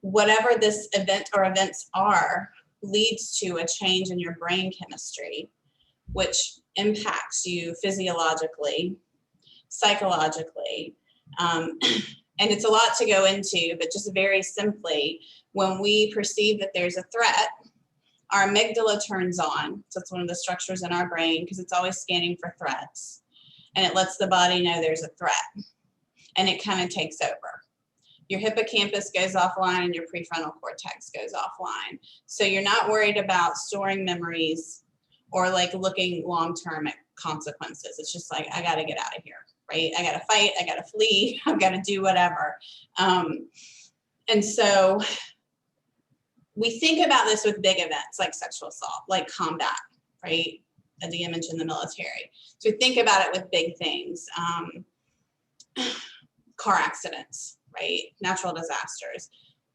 S4: whatever this event or events are leads to a change in your brain chemistry, which impacts you physiologically, psychologically. And it's a lot to go into, but just very simply, when we perceive that there's a threat, our amygdala turns on. So it's one of the structures in our brain because it's always scanning for threats. And it lets the body know there's a threat. And it kind of takes over. Your hippocampus goes offline and your prefrontal cortex goes offline. So you're not worried about storing memories or like looking long-term at consequences. It's just like, I got to get out of here, right? I got to fight, I got to flee, I've got to do whatever. And so we think about this with big events like sexual assault, like combat, right? As you mentioned, the military. So we think about it with big things. Car accidents, right? Natural disasters.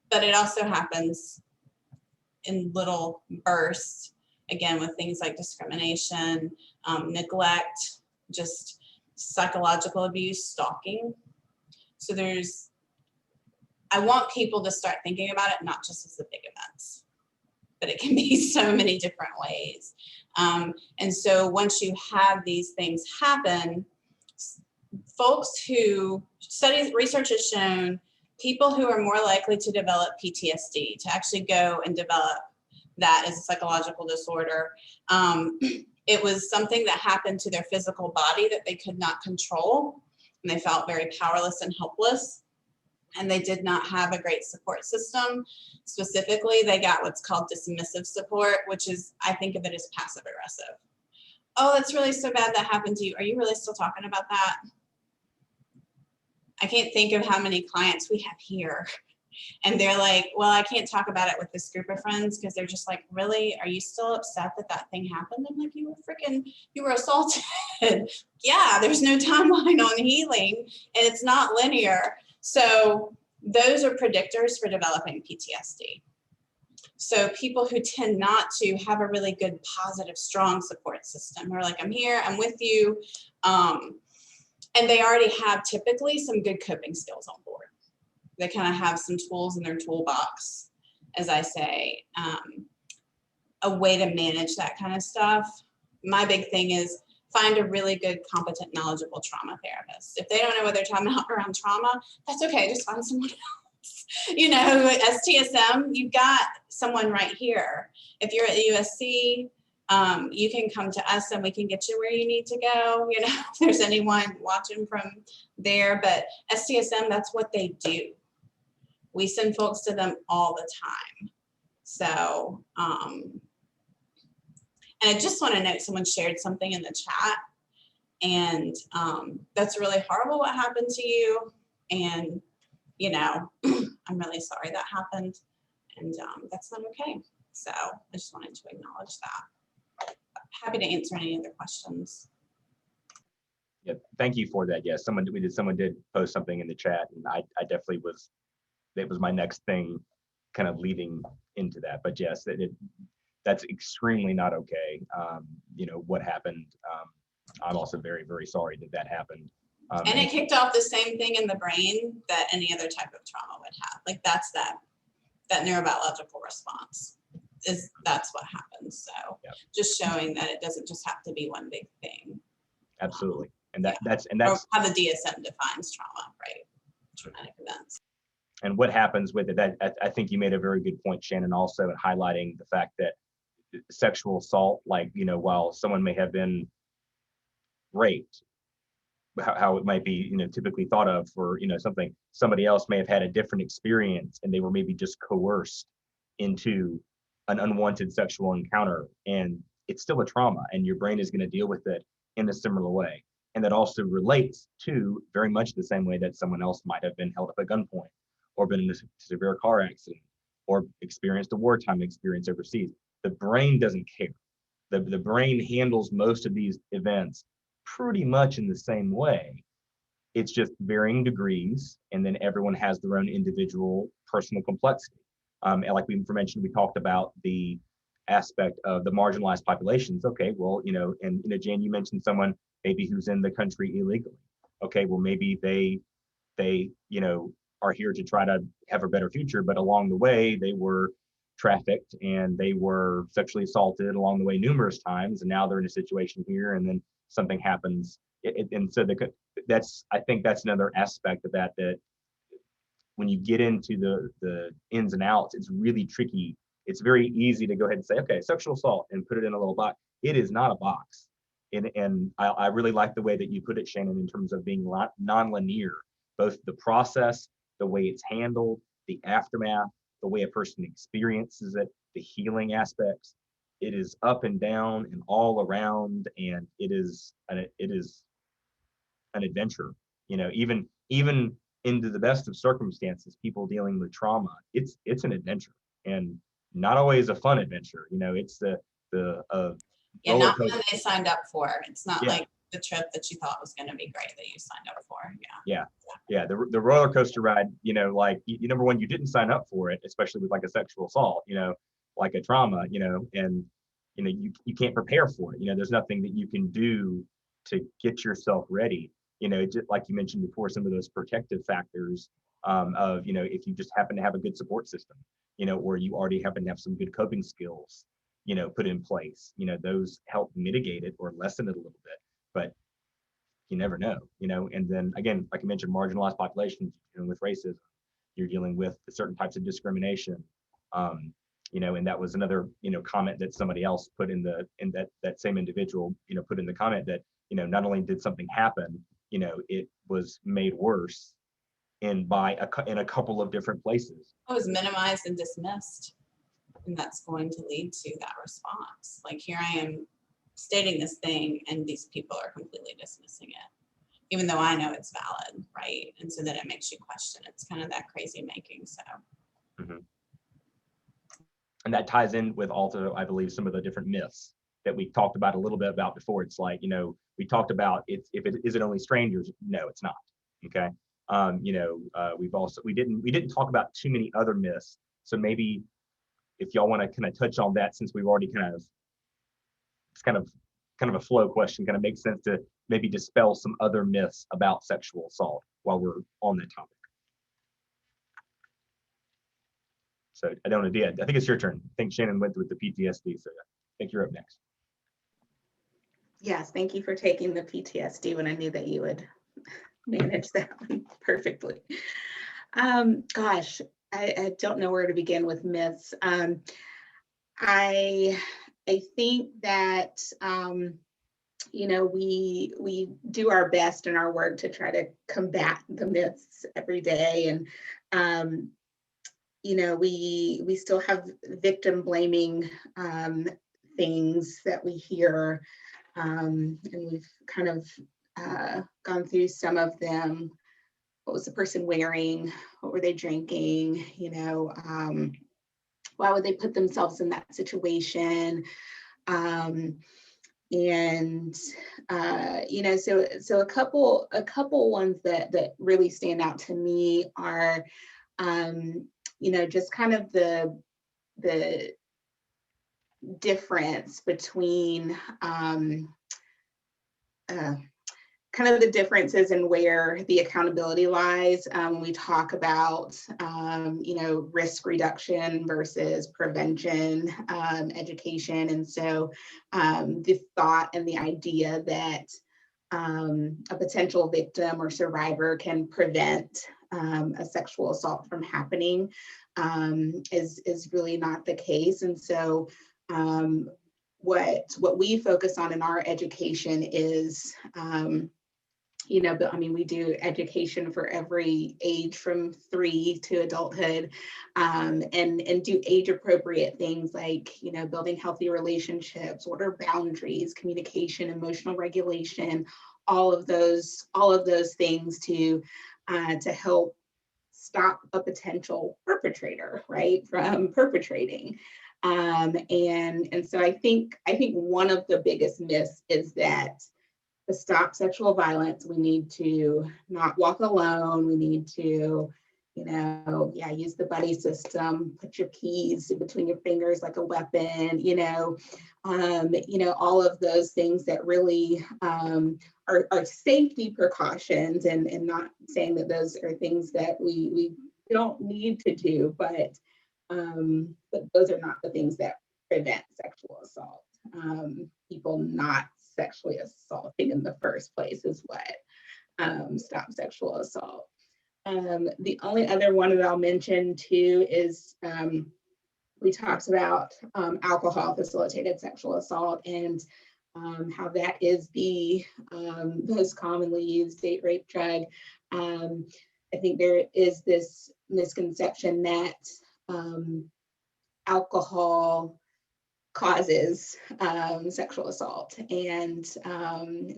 S4: But it also happens in little bursts, again, with things like discrimination, neglect, just psychological abuse, stalking. So I want people to start thinking about it, not just as the big events, but it can be so many different ways. And so once you have these things happen, folks who research has shown people who are more likely to develop PTSD, to actually go and develop that as a psychological disorder. It was something that happened to their physical body that they could not control, and they felt very powerless and helpless, and they did not have a great support system. Specifically, they got what's called dismissive support, which is, I think of it as passive aggressive. Oh, that's really so bad that happened to you. Are you really still talking about that? I can't think of how many clients we have here. And they're like, well, I can't talk about it with this group of friends because they're just like, really? Are you still upset that that thing happened? I'm like, you were assaulted. Yeah, there's no timeline on healing and it's not linear. So those are predictors for developing PTSD. So people who tend not to have a really good, positive, strong support system, who are like, I'm here, I'm with you. And they already have typically some good coping skills on board. They kind of have some tools in their toolbox, as I say, a way to manage that kind of stuff. My big thing is find a really good, competent, knowledgeable trauma therapist. If they don't know what they're talking about around trauma, that's okay, just find someone else. You know, STSM, you've got someone right here. If you're at USC, you can come to us and we can get you where you need to go. You know, if there's anyone watching from there, but STSM, that's what they do. We send folks to them all the time. So, and I just want to note, someone shared something in the chat, and that's really horrible what happened to you. And, you know, I'm really sorry that happened, and that's not okay. So I just wanted to acknowledge that. Happy to answer any other questions.
S1: Yeah, thank you for that. Yes, someone did post something in the chat, and I definitely was. That was my next thing, kind of leading into that. But yes, that's extremely not okay. What happened. I'm also very, very sorry that happened.
S4: And it kicked off the same thing in the brain that any other type of trauma would have. Like that's that neurobiological response. That's what happens. So
S1: yep.
S4: Just showing that it doesn't just have to be one big thing.
S1: Absolutely. And that's
S4: or how the DSM defines trauma, right? Traumatic events.
S1: And what happens with it, that I think you made a very good point, Shannon, also in highlighting the fact that sexual assault, like, while someone may have been raped, how it might be, typically thought of for, somebody else may have had a different experience and they were maybe just coerced into an unwanted sexual encounter, and it's still a trauma and your brain is going to deal with it in a similar way. And that also relates to very much the same way that someone else might have been held up at gunpoint or been in a severe car accident or experienced a wartime experience overseas. The brain doesn't care. The brain handles most of these events pretty much in the same way. It's just varying degrees, and then everyone has their own individual personal complexity. And like we mentioned, we talked about the aspect of the marginalized populations. Okay, well, and Jan, you mentioned someone maybe who's in the country illegally. Okay, well, maybe they are here to try to have a better future, but along the way they were trafficked and they were sexually assaulted along the way numerous times, and now they're in a situation here, and then something happens. And so I think that's another aspect of that when you get into the ins and outs, it's really tricky. It's very easy to go ahead and say, okay, sexual assault, and put it in a little box. It is not a box. And I really like the way that you put it, Shannon, in terms of being non-linear, both the process, the way it's handled, the aftermath, the way a person experiences it, the healing aspects. It is up and down and all around, and it is an adventure. Even into the best of circumstances, people dealing with trauma, it's an adventure, and not always a fun adventure. It's the
S4: not one they signed up for. It's not
S1: yeah.
S4: like the trip that you thought was going to be great that you signed up for.
S1: Yeah. The roller coaster ride, like number one, you didn't sign up for it, especially with like a sexual assault, like a trauma, and you can't prepare for it. There's nothing that you can do to get yourself ready. Just like you mentioned before, some of those protective factors of, if you just happen to have a good support system, or you already happen to have some good coping skills, put in place, those help mitigate it or lessen it a little bit. But you never know, and then again, like I mentioned, marginalized populations, you're dealing with racism, you're dealing with certain types of discrimination, and that was another, comment that somebody else put in that same individual, put in the comment that, not only did something happen, it was made worse in a couple of different places.
S4: It was minimized and dismissed, and that's going to lead to that response. Like, here I am stating this thing and these people are completely dismissing it, even though I know it's valid, right? And so then it makes you question. It's kind of that crazy making. So
S1: and that ties in with also, I believe, some of the different myths that we talked about a little bit about before. It's like, we talked about is it only strangers? No, it's not. Okay. We didn't talk about too many other myths. So maybe if y'all want to kind of touch on that, since we've already it's kind of a flow question, kind of makes sense to maybe dispel some other myths about sexual assault while we're on that topic. So I don't know, I think it's your turn. I think Shannon went with the PTSD, so I think you're up next.
S3: Yes, thank you for taking the PTSD when I knew that you would manage that one perfectly. Gosh, I don't know where to begin with myths. I think that we do our best in our work to try to combat the myths every day, and we still have victim blaming things that we hear, and we've kind of gone through some of them. What was the person wearing? What were they drinking? why would they put themselves in that situation? And you know, so a couple ones that really stand out to me are, you know, just kind of the difference between kind of the differences in where the accountability lies when we talk about, you know, risk reduction versus prevention, education. And so the thought and the idea that a potential victim or survivor can prevent a sexual assault from happening is really not the case. And so what we focus on in our education is, you know, but I mean, we do education for every age from 3 to adulthood, and do age appropriate things like, you know, building healthy relationships, what are boundaries, communication, emotional regulation, all of those things to help stop a potential perpetrator, right, from perpetrating. And so I think one of the biggest myths is that to stop sexual violence, we need to not walk alone. We need to, you know, use the buddy system, put your keys between your fingers like a weapon, you know, all of those things that really are safety precautions, and not saying that those are things that we don't need to do, but those are not the things that prevent sexual assault. People not sexually assaulting in the first place is what stops sexual assault. The only other one that I'll mention too is we talked about alcohol facilitated sexual assault, and how that is the most commonly used date rape drug. I think there is this misconception that alcohol causes sexual assault, and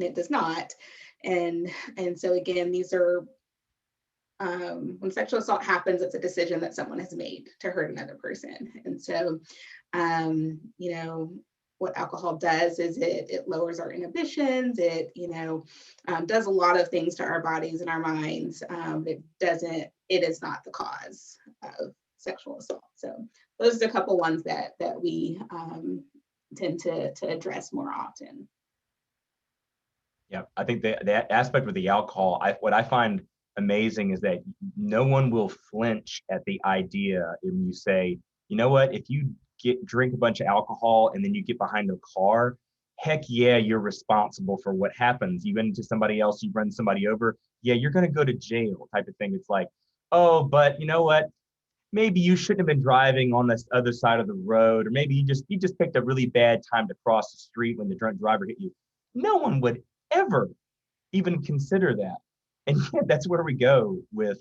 S3: it does not. And so again, these are when sexual assault happens, it's a decision that someone has made to hurt another person. And so you know, what alcohol does is it lowers our inhibitions. It, you know, does a lot of things to our bodies and our minds. It is not the cause of sexual assault. So those are a couple ones that we tend to address more often.
S1: Yeah, I think that aspect with the alcohol, what I find amazing is that no one will flinch at the idea when you say, you know what, if you drink a bunch of alcohol and then you get behind a car, heck yeah, you're responsible for what happens. Even to somebody else, you run somebody over, yeah, you're going to go to jail type of thing. It's like, oh, but you know what? Maybe you shouldn't have been driving on this other side of the road, or maybe you just picked a really bad time to cross the street when the drunk driver hit you. No one would ever even consider that. And yet that's where we go with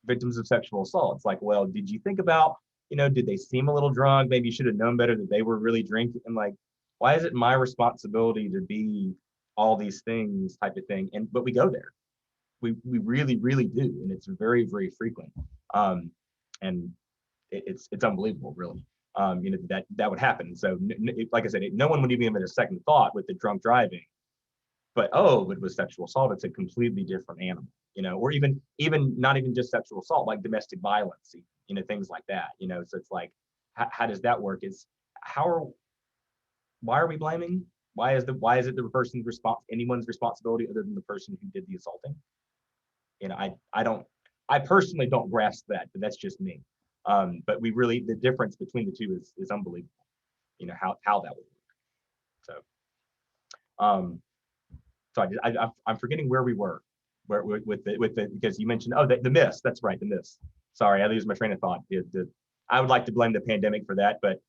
S1: victims of sexual assault. It's like, well, did you think about, you know, did they seem a little drunk? Maybe you should have known better that they were really drinking. And like, why is it my responsibility to be all these things type of thing? But we go there. We really, really do. And it's very, very frequent. And it's unbelievable, really. You know, that would happen. So like I said, no one would even give it a second thought with the drunk driving. But oh, it was sexual assault. It's a completely different animal, you know, or even not even just sexual assault, like domestic violence, you know, things like that, you know. So it's like, how does that work? Why are we blaming? Why is it the person's anyone's responsibility other than the person who did the assaulting? You know, I personally don't grasp that, but that's just me. But the difference between the two is unbelievable. You know, how that would work. So. So I'm forgetting where we were, with the because you mentioned the myths. That's right, the myths. Sorry, I lose my train of thought. I would like to blame the pandemic for that, but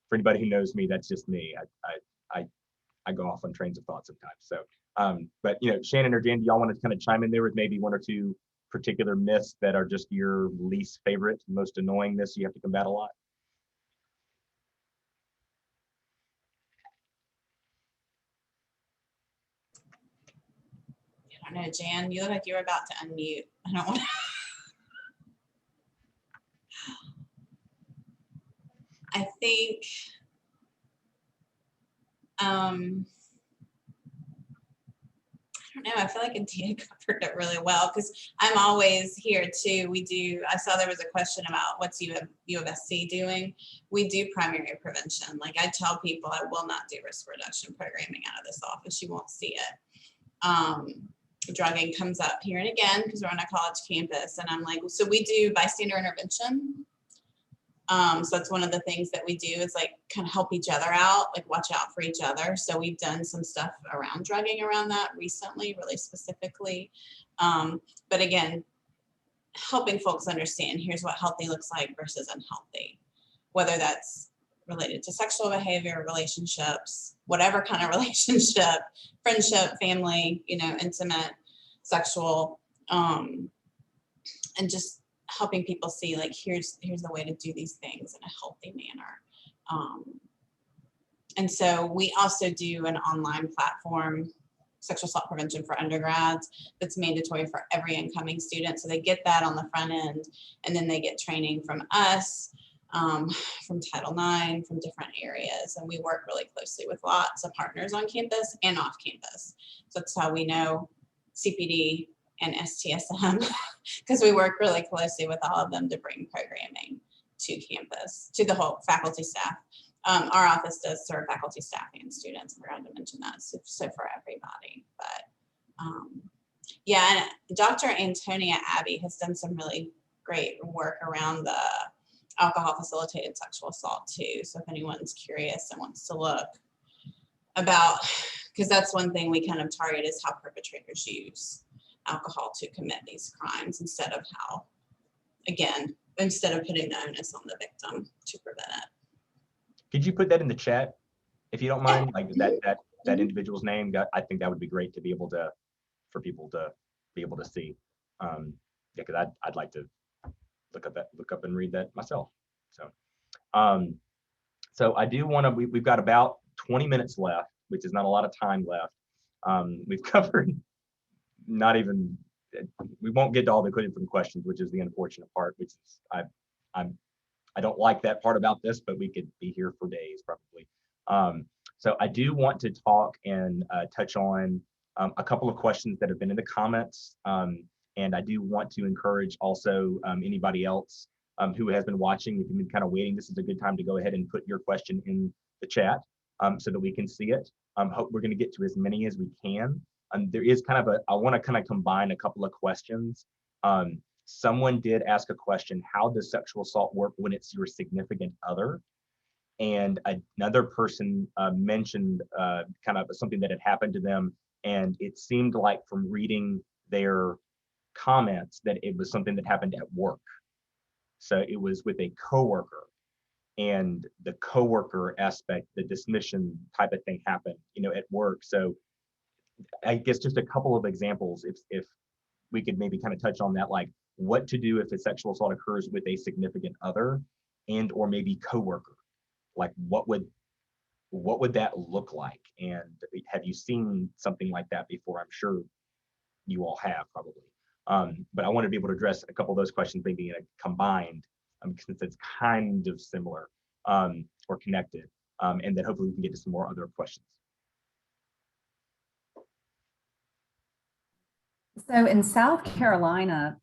S1: for anybody who knows me, that's just me. I go off on trains of thought sometimes. So, but you know, Shannon or Dan, do y'all want to kind of chime in there with maybe one or two particular myths that are just your least favorite, most annoying myths you have to combat a lot?
S4: I don't know, Jan, you look like you were about to unmute. I don't want to. think I don't know, I feel like Adia covered it really well because I'm always here too. I saw there was a question about what's U of SC doing. We do primary prevention. Like I tell people I will not do risk reduction programming out of this office. You won't see it. Drugging comes up here and again because we're on a college campus, and I'm like, so we do bystander intervention. So that's one of the things that we do is like kind of help each other out, like watch out for each other. So we've done some stuff around drugging around that recently, really specifically. But again, helping folks understand here's what healthy looks like versus unhealthy, whether that's related to sexual behavior, relationships, whatever kind of relationship, friendship, family, intimate, sexual, and just helping people see like here's the way to do these things in a healthy manner. And so we also do an online platform, sexual assault prevention for undergrads, that's mandatory for every incoming student. So they get that on the front end, and then they get training from us, from Title IX, from different areas. And we work really closely with lots of partners on campus and off campus. So that's how we know CPD and STSM, because we work really closely with all of them to bring programming to campus, to the whole faculty staff. Our office does serve faculty, staff, and students. I forgot to mention that, so for everybody. But yeah, and Dr. Antonia Abbey has done some really great work around the alcohol-facilitated sexual assault too. So if anyone's curious and wants to look about, because that's one thing we kind of target is how perpetrators use alcohol to commit these crimes instead of putting the onus on the victim to prevent it.
S1: Could you put that in the chat if you don't mind? Like that individual's name. I think that would be great to be able to, for people to be able to see. Yeah, because I'd like to look up and read that myself. So, so I do want to. We've got about 20 minutes left, which is not a lot of time left. We've covered. We won't get to all the different questions, which is the unfortunate part, which is I don't like that part about this, but we could be here for days probably. So I do want to talk and touch on a couple of questions that have been in the comments. And I do want to encourage also anybody else who has been watching, if you've been kind of waiting, this is a good time to go ahead and put your question in the chat so that we can see it. Hope we're going to get to as many as we can. There is kind of I want to kind of combine a couple of questions. Someone did ask a question, how does sexual assault work when it's your significant other? And another person mentioned kind of something that had happened to them. And it seemed like from reading their comments that it was something that happened at work. So it was with a coworker, and the coworker aspect, the dismission type of thing happened, at work. So I guess just a couple of examples, if we could maybe kind of touch on that, like what to do if a sexual assault occurs with a significant other and or maybe coworker. Like what would that look like? And have you seen something like that before? I'm sure you all have probably. But I want to be able to address a couple of those questions maybe in a combined, since it's kind of similar or connected. And then hopefully we can get to some more other questions.
S2: So in South Carolina,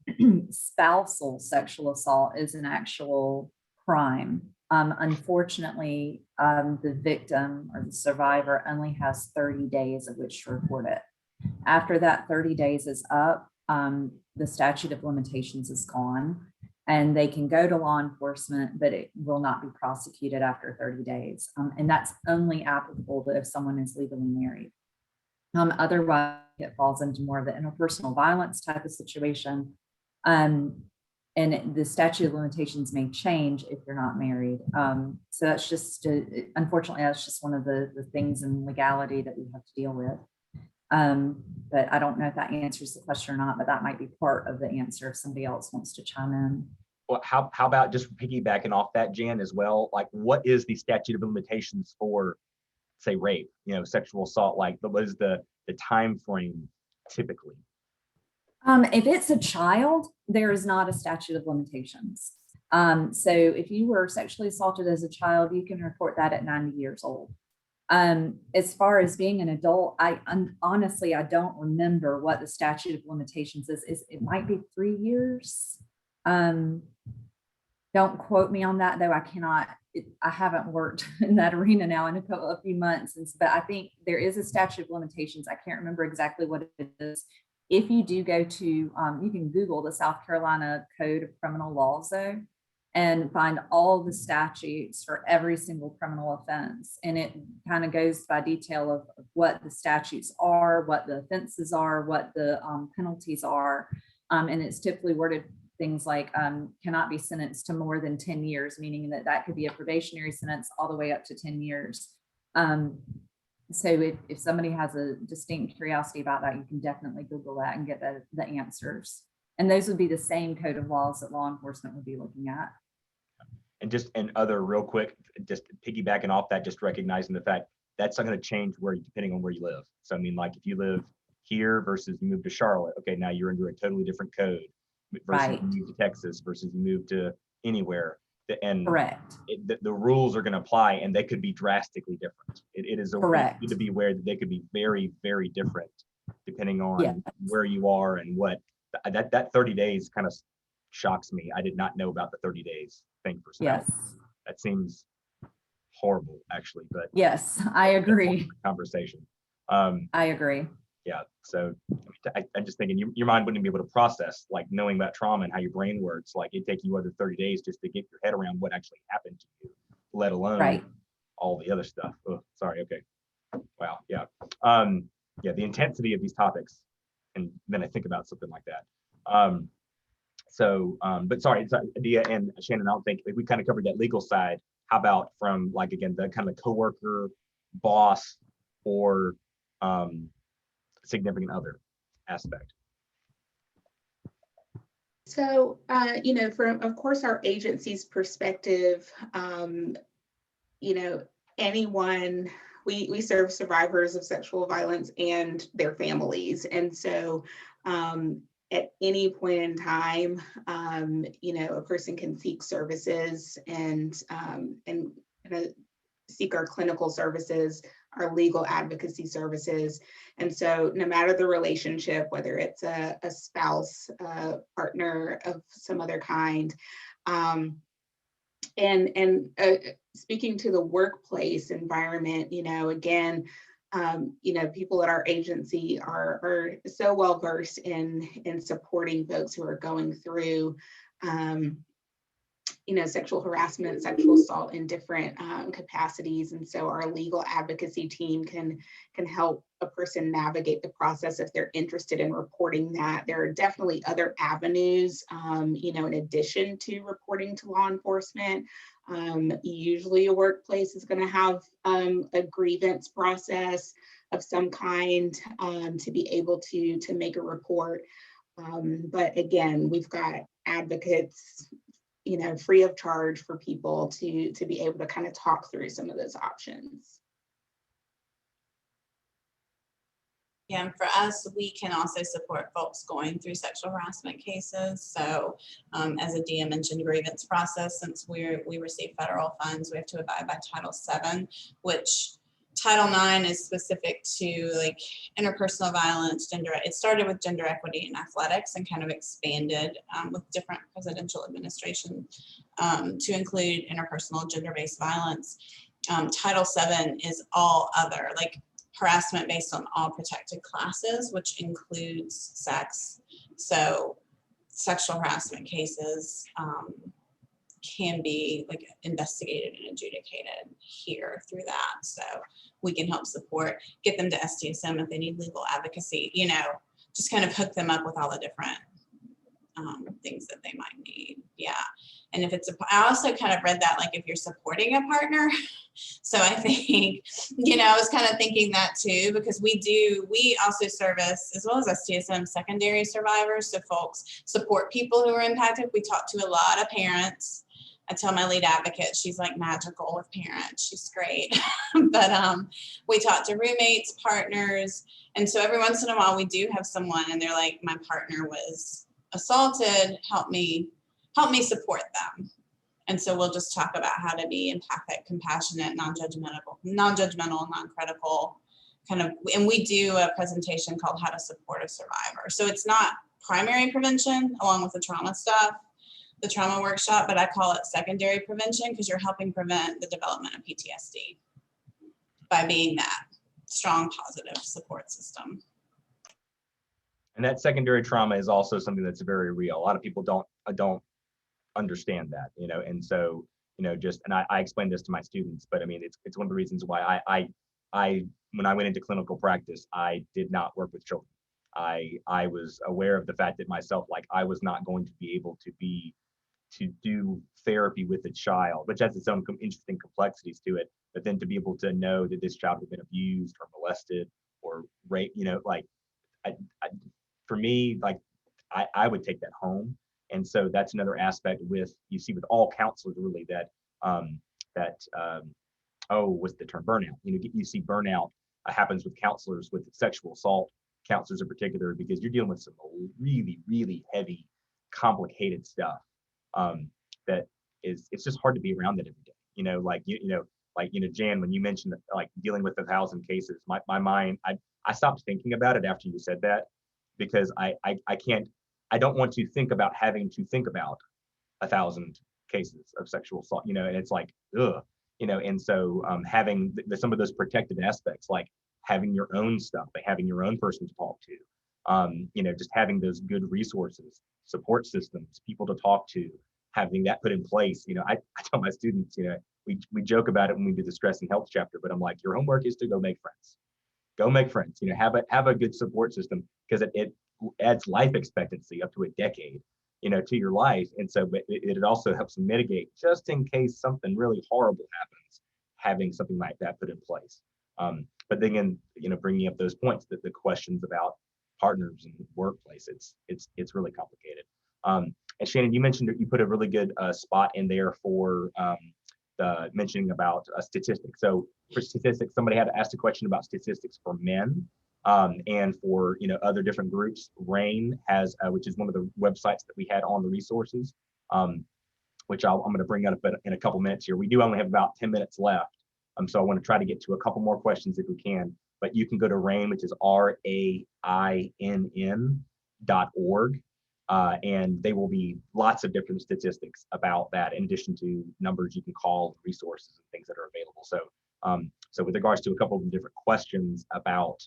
S2: spousal sexual assault is an actual crime. Unfortunately, the victim or the survivor only has 30 days of which to report it. After that 30 days is up, the statute of limitations is gone, and they can go to law enforcement, but it will not be prosecuted after 30 days. And that's only applicable if someone is legally married. Otherwise, it falls into more of the interpersonal violence type of situation. And the statute of limitations may change if you're not married. So that's just, unfortunately, that's just one of the things in legality that we have to deal with. But I don't know if that answers the question or not, but that might be part of the answer if somebody else wants to chime in.
S1: Well, how about just piggybacking off that, Jan, as well? Like, what is the statute of limitations for, say, rape, sexual assault? Like, what is the time frame typically?
S2: If it's a child, there is not a statute of limitations. So if you were sexually assaulted as a child, you can report that at 90 years old. As far as being an adult, honestly, I don't remember what the statute of limitations is. It might be 3 years. Don't quote me on that though. I haven't worked in that arena now in a few months. But I think there is a statute of limitations. I can't remember exactly what it is. If you do go to, you can Google the South Carolina Code of Criminal Laws though, and find all the statutes for every single criminal offense. And it kind of goes by detail of what the statutes are, what the offenses are, what the penalties are. And it's typically worded things like cannot be sentenced to more than 10 years, meaning that could be a probationary sentence all the way up to 10 years. So if somebody has a distinct curiosity about that, you can definitely Google that and get the answers. And those would be the same code of laws that law enforcement would be looking at.
S1: And other real quick, just piggybacking off that, just recognizing the fact that's not going to change depending on where you live. So I mean, like if you live here versus you move to Charlotte, okay, now you're under a totally different code versus
S2: Right.
S1: you move to Texas versus you move to anywhere. And
S2: Correct.
S1: The rules are going to apply, and they could be drastically different. It is
S2: Correct.
S1: to be aware that they could be very, very different depending on
S2: Yeah.
S1: where you are and what. That 30 days kind of shocks me. I did not know about the 30 days thing for spouse.
S2: Yes.
S1: That seems horrible, actually. But
S2: yes, I agree.
S1: Conversation.
S2: I agree.
S1: Yeah. So I'm just thinking your mind wouldn't be able to process like knowing about trauma and how your brain works. Like it'd take you other 30 days just to get your head around what actually happened to you, let alone all the other stuff. Oh, sorry. Okay. Wow. Yeah. Yeah. The intensity of these topics, and then I think about something like that. But sorry, Adia and Shannon, I don't think we kind of covered that legal side. How about from like, again, the kind of coworker, boss, or significant other aspect?
S3: So, from, of course, our agency's perspective, anyone, we serve survivors of sexual violence and their families. And so at any point in time, a person can seek services and seek our clinical services, our legal advocacy services. And so no matter the relationship, whether it's a spouse, a partner of some other kind, speaking to the workplace environment, again, people at our agency are so well versed in supporting folks who are going through sexual harassment, sexual assault in different capacities. And so our legal advocacy team can help a person navigate the process if they're interested in reporting that. There are definitely other avenues, in addition to reporting to law enforcement. Usually a workplace is going to have a grievance process of some kind to be able to make a report. But again, we've got advocates free of charge for people to be able to kind of talk through some of those options.
S4: Yeah, and for us, we can also support folks going through sexual harassment cases. So as Adia mentioned, grievance process, since we receive federal funds, we have to abide by Title VII, which Title IX is specific to like interpersonal violence, it started with gender equity in athletics and kind of expanded with different presidential administrations to include interpersonal gender-based violence. Title VII is all other, like harassment based on all protected classes, which includes sex. So sexual harassment cases can be like investigated and adjudicated here through that. So we can help support, get them to STSM if they need legal advocacy, just kind of hook them up with all the different things that they might need. Yeah. And if I also kind of read that, like if you're supporting a partner. So I think, I was kind of thinking that too, because we also service, as well as STSM, secondary survivors. So folks support people who are impacted. We talk to a lot of parents. I tell my lead advocate, she's like magical with parents. She's great. But we talk to roommates, partners. And so every once in a while we do have someone and they're like, my partner was assaulted, help me support them. And so we'll just talk about how to be empathic, compassionate, non-judgmental, non-critical, kind of, and we do a presentation called How to Support a Survivor. So it's not primary prevention along with the trauma stuff, the trauma workshop, but I call it secondary prevention because you're helping prevent the development of PTSD by being that strong, positive support system.
S1: And that secondary trauma is also something that's very real. A lot of people don't understand that, and so, and I explain this to my students, but I mean, it's one of the reasons why I when I went into clinical practice, I did not work with children. I was aware of the fact that myself, like, I was not going to be able to do therapy with a child, which has its own interesting complexities to it. But then to be able to know that this child had been abused or molested or raped, like, for me, like, I would take that home. And so that's another aspect you see with all counselors, really, what's the term, burnout. You see burnout happens with counselors with sexual assault counselors in particular, because you're dealing with some really, really heavy, complicated stuff that it's just hard to be around that every day. Jan, when you mentioned like dealing with 1,000 cases, my mind, I stopped thinking about it after you said that, because I don't want to think about having to think about 1,000 cases of sexual assault, and it's like, ugh, and so having some of those protective aspects, like having your own stuff, like having your own person to talk to, just having those good resources, support systems, people to talk to, having that put in place. I tell my students, we joke about it when we do the stress and health chapter, but I'm like, your homework is to go make friends. Go make friends, have a good support system, because it adds life expectancy up to a decade, to your life. And so it also helps mitigate, just in case something really horrible happens, having something like that put in place. But then again, bringing up those points, that the questions about partners and workplace, it's really complicated. And Shannon, you mentioned that you put a really good spot in there for the mentioning about statistics. So for statistics, somebody had asked a question about statistics for men, and for other different groups. RAIN has, which is one of the websites that we had on the resources, which I'm going to bring up in a couple minutes here. We do only have about 10 minutes left, so I want to try to get to a couple more questions if we can. But you can go to RAIN, which is RAINN.org. And they will be lots of different statistics about that, in addition to numbers you can call, resources and things that are available. So with regards to a couple of different questions about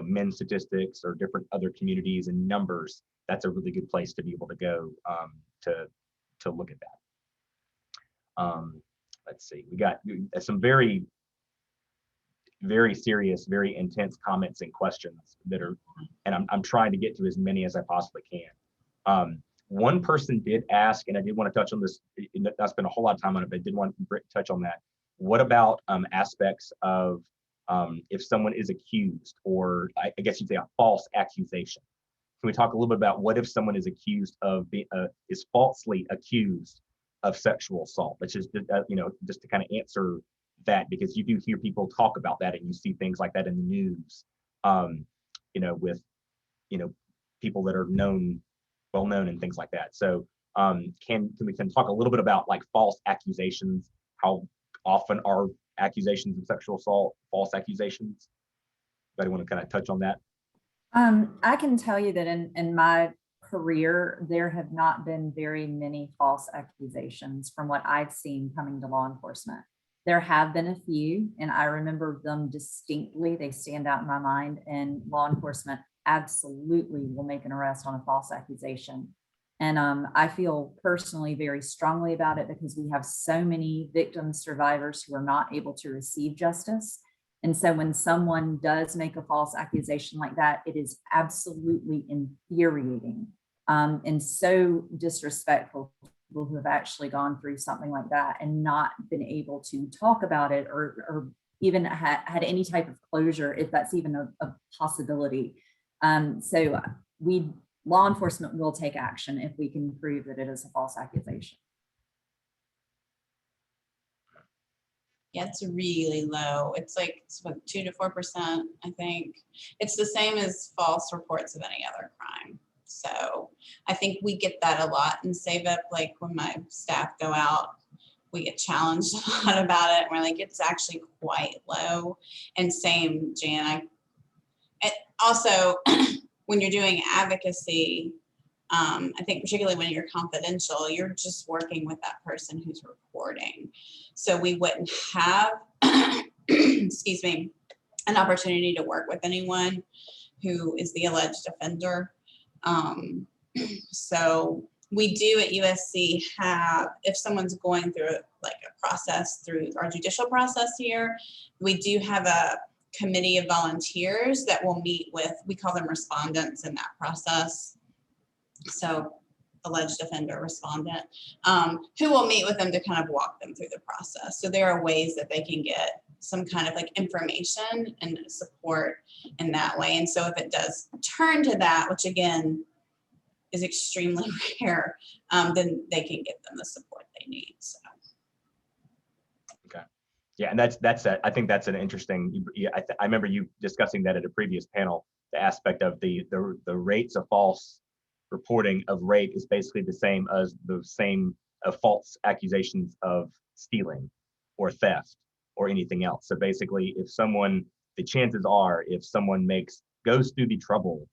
S1: men's statistics or different other communities and numbers, that's a really good place to be able to go to look at that. Let's see, we got some very, very serious, very intense comments and questions that are, and I'm trying to get to as many as I possibly can. One person did ask, and I did want to touch on this, I spent a whole lot of time on it, but I did want to touch on that. What about aspects of if someone is accused, or I guess you'd say a false accusation? Can we talk a little bit about what if someone is accused of is falsely accused of sexual assault? Let's just just to kind of answer that, because you do hear people talk about that, and you see things like that in the news, with people that are well known and things like that. So can we talk a little bit about like false accusations? How often are accusations of sexual assault false accusations? Anybody want to kind of touch on that?
S2: I can tell you that in my career, there have not been very many false accusations from what I've seen coming to law enforcement. There have been a few, and I remember them distinctly. They stand out in my mind, and law enforcement absolutely will make an arrest on a false accusation. And I feel personally very strongly about it, because we have so many victims, survivors who are not able to receive justice. And so when someone does make a false accusation like that, it is absolutely infuriating and so disrespectful to people who have actually gone through something like that and not been able to talk about it, or even had any type of closure, if that's even a possibility. So law enforcement will take action if we can prove that it is a false accusation.
S4: Yeah, it's really low. It's like 2 to 4%, I think. It's the same as false reports of any other crime. So I think we get that a lot in Save Up, like when my staff go out we get challenged a lot about it. We're like, it's actually quite low. And same, Jan, also, when you're doing advocacy, I think particularly when you're confidential, you're just working with that person who's reporting. So we wouldn't have, excuse me, an opportunity to work with anyone who is the alleged offender. So we do at USC have, if someone's going through like a process through our judicial process here, we do have a committee of volunteers that will meet with, we call them respondents in that process. So alleged offender respondent, who will meet with them to kind of walk them through the process. So there are ways that they can get some kind of like information and support in that way. And so if it does turn to that, which again is extremely rare, then they can get them the support they need. So.
S1: Okay. Yeah, and I think that's an interesting. I remember you discussing that at a previous panel. The aspect of the rates of false reporting of rape is basically the same as the same of false accusations of stealing or theft or anything else. So basically, the chances are, if someone goes through the trouble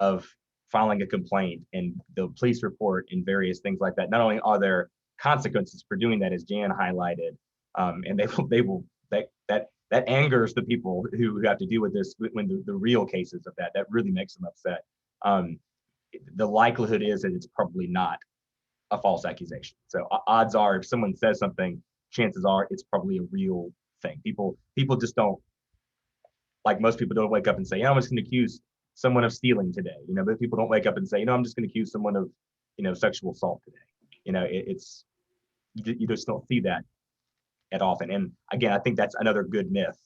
S1: of filing a complaint and the police report and various things like that, not only are there consequences for doing that, as Jan highlighted, and that angers the people who have to deal with this when the real cases of that really makes them upset. The likelihood is that it's probably not a false accusation. So odds are, if someone says something, chances are it's probably a real thing. People just don't, like most people don't wake up and say, I'm just going to accuse someone of stealing today. But people don't wake up and say, I'm just going to accuse someone of, sexual assault today. It's you just don't see that at often. And again, I think that's another good myth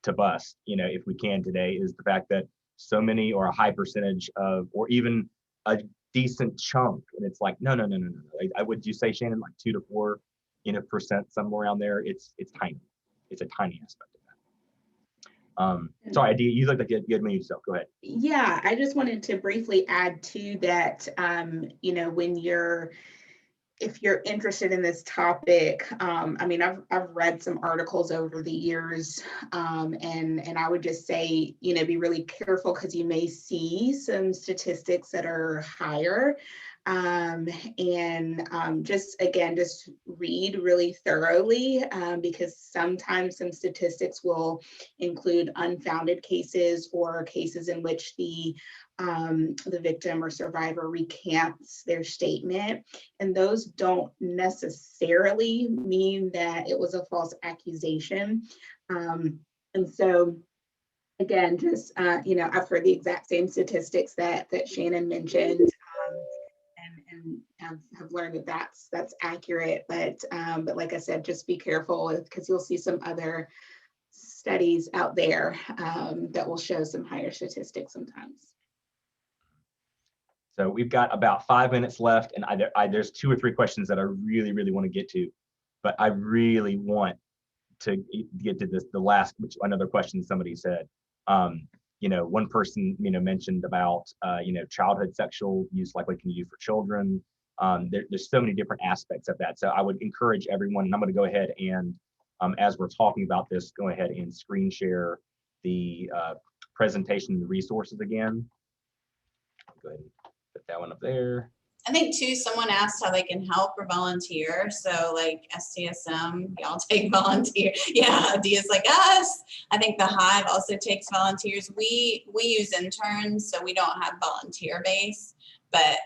S1: to bust, if we can today, is the fact that so many, or a high percentage of, or even a decent chunk, and it's like, no. Would you say, Shannon, like 2 to 4% somewhere around there? It's tiny. It's a tiny aspect of that. Sorry, Adi, you look like you had me yourself. Go ahead.
S3: Yeah, I just wanted to briefly add to that. If you're interested in this topic, I've read some articles over the years, and I would just say, be really careful, because you may see some statistics that are higher. Just read really thoroughly, because sometimes some statistics will include unfounded cases or cases in which the victim or survivor recants their statement, and those don't necessarily mean that it was a false accusation. And so again, just I've heard the exact same statistics that Shannon mentioned, and have learned that that's accurate. But like I said, just be careful, because you'll see some other studies out there that will show some higher statistics sometimes.
S1: So we've got about 5 minutes left, and there's 2 or 3 questions that I really, really want to get to, but I really want to get to the last, which another question somebody said. One person, mentioned about, childhood sexual use, like what can you do for children? There's so many different aspects of that. So I would encourage everyone, and I'm going to go ahead and, as we're talking about this, go ahead and screen share the presentation, the resources again. Go ahead and put that one up there.
S4: I think too, someone asked how they can help or volunteer. So like STSM, y'all take volunteer. Yeah, ideas like us. I think the Hive also takes volunteers. We use interns, so we don't have volunteer base, but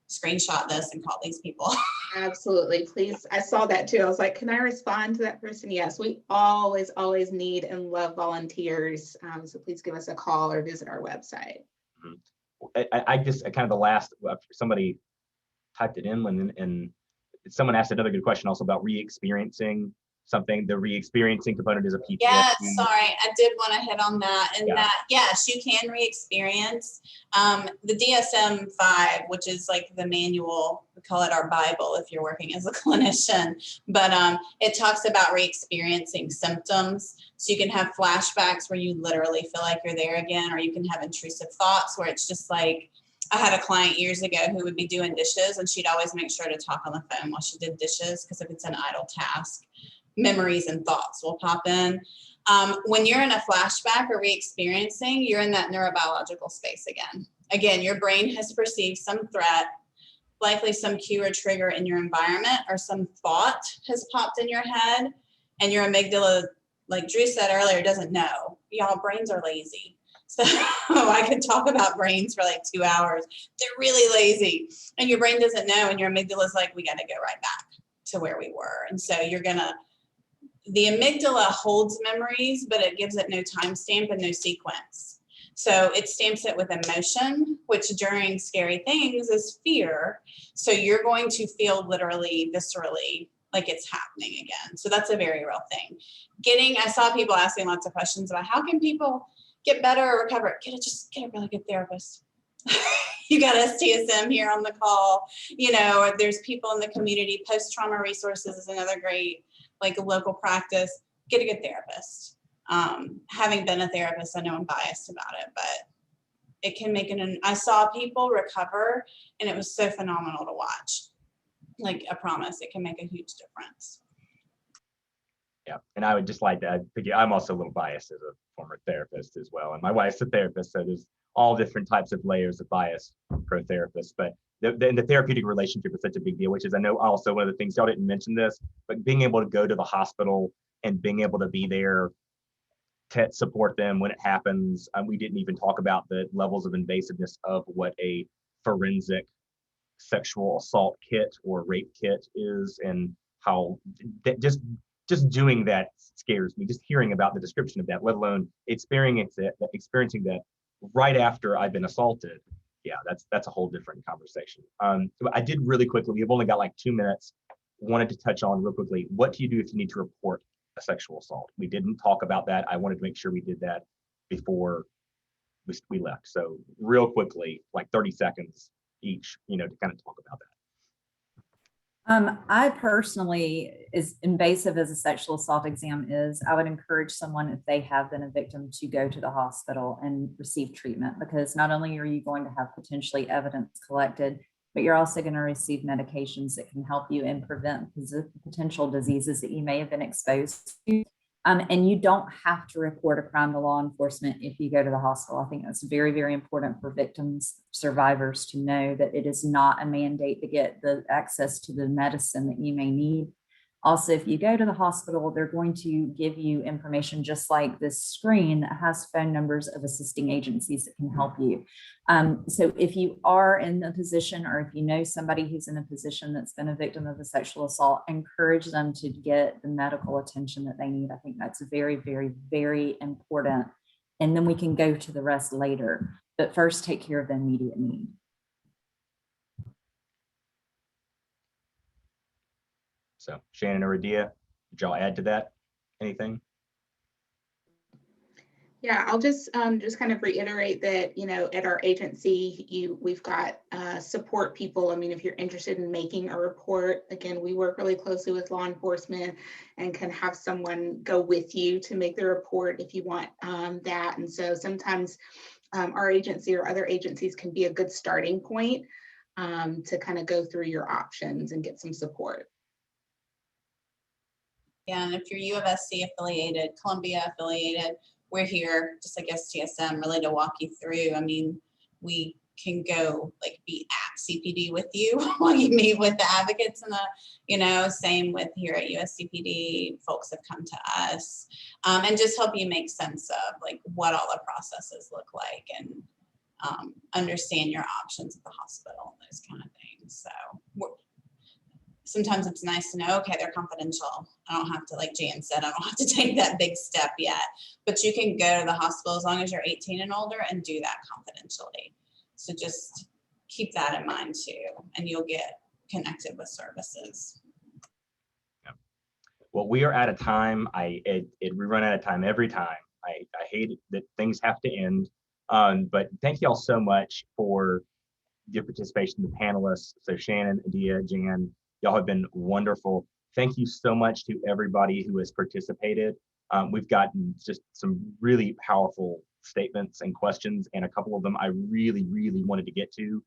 S4: screenshot this and call these people.
S3: Absolutely, please. I saw that too. I was like, can I respond to that person? Yes, we always need and love volunteers. So please give us a call or visit our website.
S1: I just kind of the last, somebody typed it in and someone asked another good question also about re-experiencing something. The re-experiencing component is a PTSD.
S4: Yeah, sorry, I did want to hit on that. And that, yes, you can re-experience. The DSM-5, which is like the manual, we call it our Bible if you're working as a clinician, but it talks about re-experiencing symptoms. So you can have flashbacks where you literally feel like you're there again, or you can have intrusive thoughts where it's just like, I had a client years ago who would be doing dishes, and she'd always make sure to talk on the phone while she did dishes, because if it's an idle task, memories and thoughts will pop in. When you're in a flashback or re-experiencing, you're in that neurobiological space again. Again, your brain has perceived some threat, likely some cue or trigger in your environment, or some thought has popped in your head, and your amygdala, like Drew said earlier, doesn't know. Y'all, brains are lazy. So I could talk about brains for like 2 hours. They're really lazy, and your brain doesn't know, and your amygdala is like, we got to go right back to where we were. And so the amygdala holds memories, but it gives it no timestamp and no sequence. So it stamps it with emotion, which during scary things is fear. So you're going to feel literally, viscerally, like it's happening again. So that's a very real thing. I saw people asking lots of questions about how can people get better or recover. Just get a really good therapist. You got STSM here on the call. Or there's people in the community. Post-trauma resources is another great, like, a local practice. Get a good therapist. Having been a therapist, I know I'm biased about it, but it can make I saw people recover, and it was so phenomenal to watch. Like, I promise, it can make a huge difference.
S1: Yeah, and I would just like to add, I'm also a little biased as a former therapist as well, and my wife's a therapist, so there's all different types of layers of bias for a therapist. But the therapeutic relationship is such a big deal, which is, I know also one of the things, y'all didn't mention this, but being able to go to the hospital and being able to be there to support them when it happens. We didn't even talk about the levels of invasiveness of what a forensic sexual assault kit or rape kit is, and how just doing that scares me. Just hearing about the description of that, let alone experiencing that right after I've been assaulted. Yeah, that's a whole different conversation. I did really quickly, we've only got like 2 minutes, wanted to touch on real quickly, what do you do if you need to report a sexual assault? We didn't talk about that. I wanted to make sure we did that before we left. So real quickly, like 30 seconds each, to kind of talk about that.
S2: I personally, as invasive as a sexual assault exam is, I would encourage someone, if they have been a victim, to go to the hospital and receive treatment, because not only are you going to have potentially evidence collected, but you're also going to receive medications that can help you and prevent potential diseases that you may have been exposed to. And you don't have to report a crime to law enforcement if you go to the hospital. I think that's very, very important for victims, survivors, to know that it is not a mandate to get the access to the medicine that you may need. Also, if you go to the hospital, they're going to give you information just like this screen that has phone numbers of assisting agencies that can help you. So if you are in a position, or if you know somebody who's in a position that's been a victim of a sexual assault, encourage them to get the medical attention that they need. I think that's very, very, very important. And then we can go to the rest later. But first, take care of the immediate need.
S1: So Shannon or Adia, did y'all add to that anything?
S3: Yeah, I'll just kind of reiterate that, at our agency, we've got support people. I mean, if you're interested in making a report, again, we work really closely with law enforcement and can have someone go with you to make the report if you want that. And so sometimes our agency or other agencies can be a good starting point to kind of go through your options and get some support.
S4: Yeah, and if you're U of SC affiliated, Columbia affiliated, we're here, just like STSM, really to walk you through. I mean, we can go be at CPD with you while you meet with the advocates, and same with here at USCPD. Folks have come to us and just help you make sense of what all the processes look like, and understand your options at the hospital and those kind of things. So sometimes it's nice to know, okay, they're confidential. I don't have to, like Jan said, I don't have to take that big step yet, but you can go to the hospital as long as you're 18 and older and do that confidentially. So just keep that in mind too, and you'll get connected with services.
S1: Yeah. Well, we are out of time. We run out of time every time. I hate it that things have to end. But thank y'all so much for your participation, the panelists. So Shannon, Adia, Jan, y'all have been wonderful. Thank you so much to everybody who has participated. We've gotten just some really powerful statements and questions, and a couple of them I really, really wanted to get to,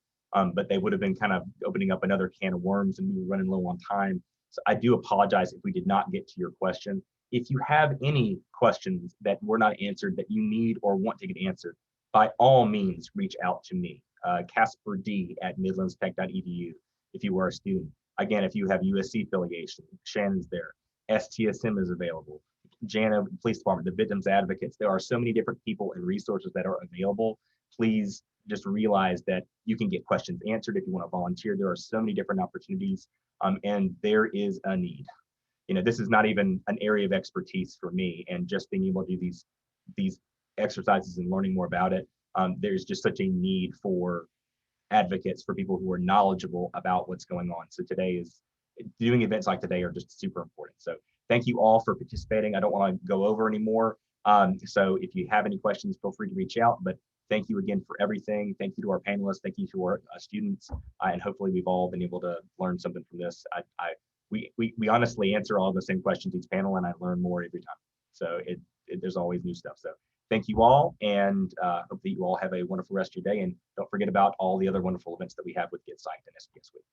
S1: but they would have been kind of opening up another can of worms, and we were running low on time. So I do apologize if we did not get to your question. If you have any questions that were not answered that you need or want to get answered, by all means, reach out to me, CasperD@midlandstech.edu if you are a student. Again, if you have USC affiliation, Shannon's there. STSM is available. JANA Police Department, the Victims Advocates. There are so many different people and resources that are available. Please just realize that you can get questions answered if you want to volunteer. There are so many different opportunities, and there is a need. You know, this is not even an area of expertise for me, and just being able to do these exercises and learning more about it, there's just such a need for advocates, for people who are knowledgeable about what's going on. So doing events like today are just super important. So thank you all for participating. I don't want to go over anymore. So if you have any questions, feel free to reach out. But thank you again for everything. Thank you to our panelists. Thank you to our students. And hopefully we've all been able to learn something from this. We honestly answer all the same questions each panel, and I learn more every time. So there's always new stuff. So thank you all, and hope that you all have a wonderful rest of your day. And don't forget about all the other wonderful events that we have with Get Psyched and SPS Week.